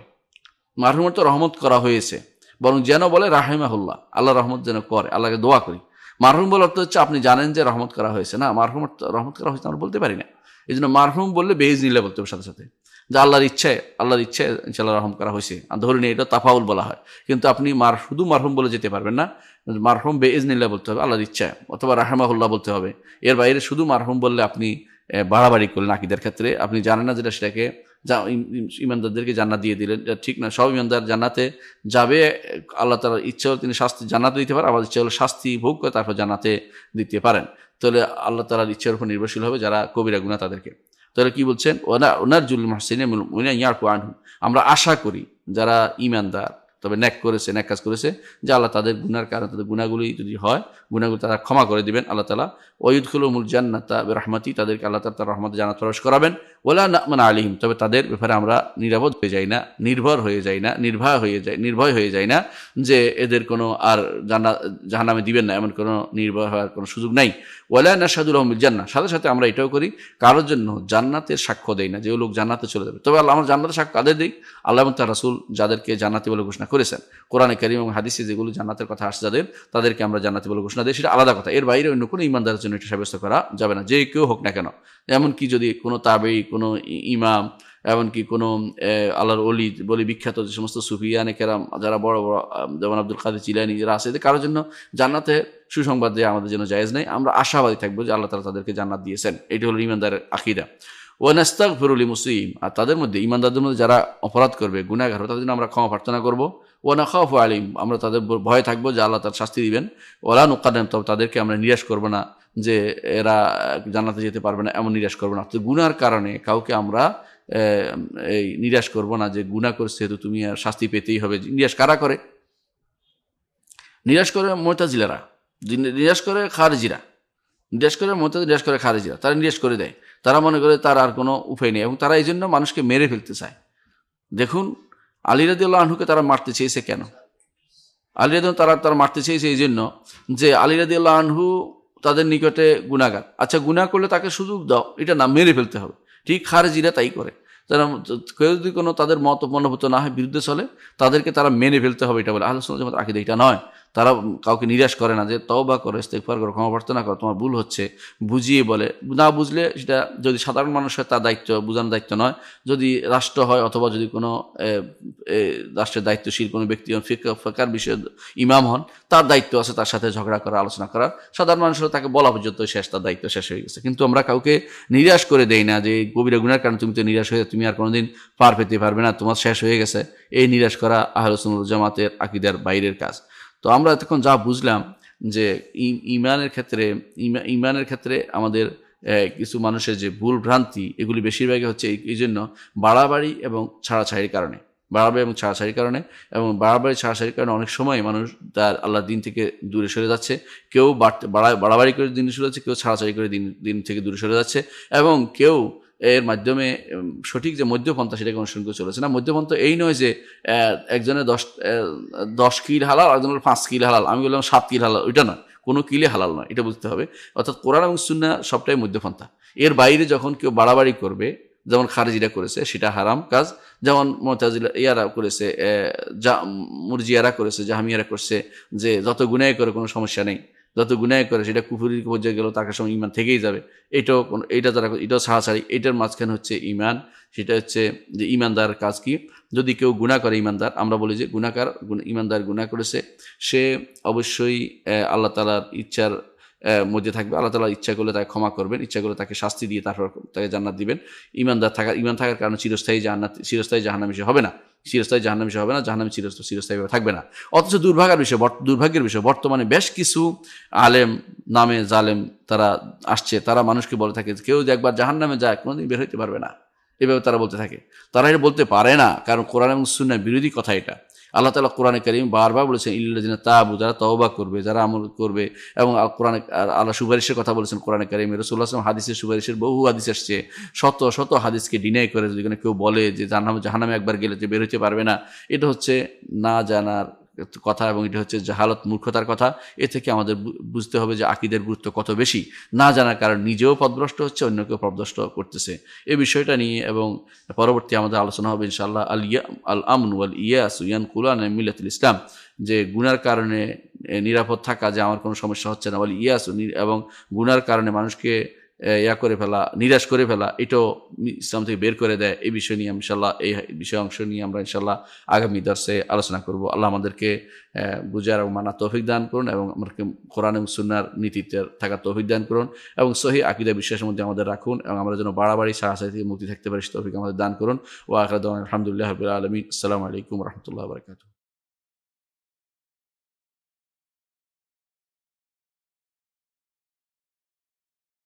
মারহুমের তো রহমত করা হয়েছে, বরং যেন বলে রাহিমাহুল্লাহ, আল্লাহ রহমত যেন করে, আল্লাহকে দোয়া করি। মারহুম বলার অর্থ হচ্ছে আপনি জানেন যে রহমত করা হয়েছে, না মারহুম রহমত করা হয়েছে আমরা বলতে পারি না। এই জন্য মারহুম বললে বেইজনিল্লাহ বলতে হবে সাথে সাথে, যে আল্লাহর ইচ্ছায় ইনশাআল্লাহ রহম করা হয়েছে, ধরে নিয়ে এটা তাফাউল বলা হয়। কিন্তু আপনি শুধু মারহুম বলে যেতে পারবেন না, মারহুম বেইজনিল্লাহ বলতে হবে, আল্লাহর ইচ্ছায়, অথবা রাহমাহুল্লাহ বলতে হবে। এর বাইরে শুধু মারহুম বললে আপনি বাড়াবাড়ি করলেন আকীদার ক্ষেত্রে, আপনি জানেন না যেটা, সেটাকে ইমানদারদেরকে জান্নাত দিয়ে দিলেন, এটা ঠিক না। সব ইমানদার জান্নাতে যাবে, আল্লাহ তাআলার ইচ্ছা হলে তিনি শাস্তি জান্নাতে দিতে পারেন, আবার ইচ্ছা হলে শাস্তি ভোগ করে তারপর জান্নাতে দিতে পারেন। তাহলে আল্লাহ তাআলার ইচ্ছার উপর নির্ভরশীল হবে যারা কবিরা গুনাহ তাদেরকে। তাহলে কি বলছেন, ওনারজুল মুহসিনিন ইয়ারফু আনহুম, আমরা আশা করি যারা ঈমানদার তবে নেক করেছে, নেক কাজ করেছে, যে আল্লাহ তাদের গুনার কারণে তাদের গুনাহগুলি যদি হয়, গুনাহগুলি তারা ক্ষমা করে দিবেন আল্লাহ তাআলা। ওয়ায়ুদখিলুহুমুল জান্নাতা বিরহমাতি, তাদেরকে আল্লাহ তাআলা তার রহমতে জান্নাত প্রবেশ করাবেন। ওয়ালা না'মানা আলাইহিম, তবে তাদের ব্যাপারে আমরা নিরাপদ হয়ে যাই না, নির্ভর হয়ে যাই না, নির্ভয় হয়ে যাই না যে এদের কোনো আর জাহান্নামে দিবেন না, এমন কোনো নির্ভয় হওয়ার কোনো সুযোগ নাই। ওয়ালা নাশহাদু লাহুম বিল জান্নাহ, সাথে সাথে আমরা এটাও করি, কারোর জন্য জান্নাতের সাক্ষ্য দেই না যে ও লোক জান্নাতে চলে যাবে। তবে আমরা জান্নাতের সাক্ষ্য কাদের দিই? আল্লাহ এবং তার রাসূল যাদেরকে জান্নাতি বলে ঘোষণা করেছেন, কোরআনে কারীম এবং হাদিসে যেগুলো জান্নাতের কথা আসছে যাদের, তাদেরকে আমরা জান্নাতি বলে ঘোষণা দিই, সেটা আলাদা কথা। এর বাইরে অন্য কোনো ঈমানদারের জন্য এটা সাব্যস্ত করা যাবে না, যে কেউ হোক না কেন। এমনকি যদি কোনো তাবেঈ, কোনো ইমাম, এমনকি কোনো আল্লাহর ওলি বলে বিখ্যাত যে সমস্ত সুফিয়ানে কেরাম যারা বড় বড়, যেমন আব্দুল কাদের জিলানী যারা আছে, এদের কারোর জন্য জান্নাতে সুসংবাদ দেওয়া আমাদের জন্য জায়েজ নেই। আমরা আশাবাদী থাকবো যে আল্লাহ তাআলা তাদেরকে জান্নাত দিয়েছেন। এটি হলো ঈমানদারের আকীদা। ওয়া নাস্তাগফিরু লিমুসলিম, আর তাদের মধ্যে ঈমানদারদের মধ্যে যারা অপরাধ করবে, গুনাহগার হবে, তাদের জন্য আমরা ক্ষমা প্রার্থনা করবো। ওয়া নাখাফু আলাইহিম, আমরা তাদের ভয়ে থাকবো যে আল্লাহ তার শাস্তি দিবেন। ওয়ালা নুকাদ্দিম, তবে তাদেরকে আমরা নিরাশ করবো না যে এরা জান্নাতে যেতে পারবে না, এমন নিরাশ করবো না। তো গুনার কারণে কাউকে আমরা এই নিরাশ করবো না যে গুনাহ করছে তো তুমি আর শাস্তি পেতেই হবে। নিরাশ কারা করে? নিরাশ করে মুতাজিলারা, নিরাশ করে খারিজিরা, নিরাশ করে খারিজিরা, তারা নিরাশ করে দেয়। তারা মনে করে তার আর কোনো উপায় নেই, এবং তারা এই জন্য মানুষকে মেরে ফেলতে চায়। দেখুন, আলী রাদিয়াল্লাহু আনহুকে তারা মারতে চেয়েছে কেন? আলী রাদিয়াল্লাহু তারা মারতে চেয়েছে এই জন্য যে আলী রাদিয়াল্লাহু আনহু তাদের নিকটে গুনাহগার। আচ্ছা, গুনাহ করলে তাকে সুযোগ দাও, এটা না, মেরে ফেলতে হবে। ঠিক খারিজিরা তাই করে। তারা কেউ যদি কোনো তাদের মনোভূত না হয়, বিরুদ্ধে চলে, তাদেরকে তারা মেনে ফেলতে হবে, এটা বলে আহলে সুন্নাত ওয়াল জামাতের আকীদা। এটা নয়। তারা কাউকে নিরাশ করে না, যে তওবা করো, ইস্তেগফার করো, ক্ষমা প্রার্থনা করো, তোমার ভুল হচ্ছে, বুঝিয়ে বলে। না বুঝলে সেটা যদি সাধারণ মানুষ হয় তার দায়িত্ব, বোঝানোর দায়িত্ব নয়। যদি রাষ্ট্র হয়, অথবা যদি কোনো রাষ্ট্রের দায়িত্বশীল কোনো ব্যক্তি হন, ফিকহার বিষয়ে ইমাম হন, তার দায়িত্ব আছে তার সাথে ঝগড়া করা, আলোচনা করা। সাধারণ মানুষের তাকে বলা পর্যন্ত শেষ, তার দায়িত্ব শেষ হয়ে গেছে। কিন্তু আমরা কাউকে নিরাশ করে দেই না যে কবিরা গুনার কারণে তুমি তো নিরাশ হয়ে তুমি আর কোনোদিন পার পেতে পারবে না, তোমার শেষ হয়ে গেছে। এই নিরাশ করা আহলে সুন্নাত ওয়াল জামাতের আকীদার বাইরের কাজ। তো আমরা এতক্ষণ যা বুঝলাম যে ইমানের ক্ষেত্রে আমাদের কিছু মানুষের যে ভুল ভ্রান্তি, এগুলি বেশিরভাগই হচ্ছে এই জন্য বাড়াবাড়ি এবং ছাড়াছাড়ির কারণে। এবং বাড়াবাড়ি ছাড়াছাড়ির কারণে অনেক সময় মানুষ তার আল্লাহর দিন থেকে দূরে সরে যাচ্ছে। কেউ বাড়াবাড়ি করে দিন সরে যাচ্ছে, কেউ ছাড়াছাড়ি করে দিন থেকে দূরে সরে যাচ্ছে, এবং কেউ এর মাধ্যমে সঠিক যে মধ্যপন্থা সেটাকে অনুসরণ করে চলেছে না। মধ্যপন্থা এই নয় যে একজনের 10 কিল হালাল, একজনের 5 কিল হালাল, আমি বললাম 7 কিল হালাল, ওইটা নয়। কোনো কিলে হালাল নয়, এটা বুঝতে হবে। অর্থাৎ কোরআন এবং সুন্নাহ সবটাই মধ্যপন্থা। এর বাইরে যখন কেউ বাড়াবাড়ি করবে, যেমন খারিজিরা করেছে, সেটা হারাম কাজ। যেমন ইয়ারা করেছে, মুরজিয়ারা করেছে, জাহামিয়ারা করছে, যে যত গুনাহ করে কোনো সমস্যা নেই, যত গুনাহ করে সেটা কুফরির পর্যায়ে গেল, তার সঙ্গে ঈমান থেকেই যাবে। এটাও ছাড়াছাড়ি। এটার মাঝখানে হচ্ছে ঈমান। সেটা হচ্ছে যে ঈমানদার কাজ কি? যদি কেউ গুনাহ করে, ঈমানদার, আমরা বলি যে ঈমানদার গুনাহ করেছে, সে অবশ্যই আল্লাহ তাআলার ইচ্ছার মধ্যে থাকবে। আল্লাহ তাআলা ইচ্ছা করলে তাকে ক্ষমা করবেন, ইচ্ছা করলে তাকে শাস্তি দিয়ে তারপর তাকে জান্নাত দিবেন। ঈমান থাকার কারণে চিরস্থায়ী জাহান্নামী হবে না, জাহান্নামী চিরস্থায়ীভাবে থাকবে না। অথচ দুর্ভাগ্যের বিষয় বর্তমানে বেশ কিছু আলেম নামে জালেম তারা আসছে, তারা মানুষকে বলে থাকে কেউ যে একবার জাহান্নামে যায় কোনোদিন বের হইতে পারবে না, এভাবে তারা বলতে থাকে। তারা এটা বলতে পারে না, কারণ কোরআন এবং সুন্নাহ বিরোধী কথা এটা। আল্লাহ তাআলা কোরআনে কারীম বারবার বলেছেন ইল্লাযিনা তাবু, যারা তওবা করবে, যারা আমল করবে। এবং আল্লাহ সুপারিশের কথা বলেছেন কোরআনে কারীমে। রাসূলুল্লাহ সাল্লাল্লাহু আলাইহি ওয়াসাল্লাম হাদিসের সুপারিশের বহু হাদিস আসছে। শত শত হাদিসকে ডিনাই করে যদি কেউ বলে যে জাহান্নামে একবার গেলে যে বের হতে পারবে না, এটা হচ্ছে না জানার কথা এবং এটা হচ্ছে জাহালত, মূর্খতার কথা। এ থেকে আমাদের বুঝতে হবে যে আকীদার গুরুত্ব কত বেশি। না জানার কারণে নিজেও পথভ্রষ্ট হচ্ছে, অন্যকেও পথভ্রষ্ট করতেছে। এই বিষয়টা নিয়ে এবং পরবর্তী আমাদের আলোচনা হবে ইনশাআল্লাহ আল আমন ওয়াল ইয়াস ইয়ানকুলান মিন মিল্লাতিল ইসলাম, যে গুনার কারণে নিরাপদ থাকা, যে আমার কোনো সমস্যা হচ্ছে না, ওয়াল ইয়াস, এবং গুনার কারণে মানুষকে ইয়া করে ফেলা, নিরাশ করে ফেলা, এটাও ইসলাম থেকে বের করে দেয়। এই বিষয় নিয়ে ইনশাআল্লাহ, এই বিষয় অংশ নিয়ে আমরা ইনশাআল্লাহ আগামী দর্শে আলোচনা করব। আল্লাহ আমাদেরকে বুঝার এবং মানার তৌফিক দান করুন, এবং আমাদেরকে কোরআন এবং সুন্নাহর নীতিতে থাকার তৌফিক দান করুন, এবং সহিহ আকীদা বিশ্বাসের মধ্যে আমাদের রাখুন, এবং আমরা যেন বাড়াবাড়ি সাহায্য থেকে মুক্তি থাকতে পারি, তৌফিক আমাদের দান করুন। ওয়া আখিরু দাওয়ানা আলহামদুলিল্লাহি রাব্বিল আলামিন। আসসালামু আলাইকুম ওয়া রাহমাতুল্লাহি ওয়া বারাকাতুহু।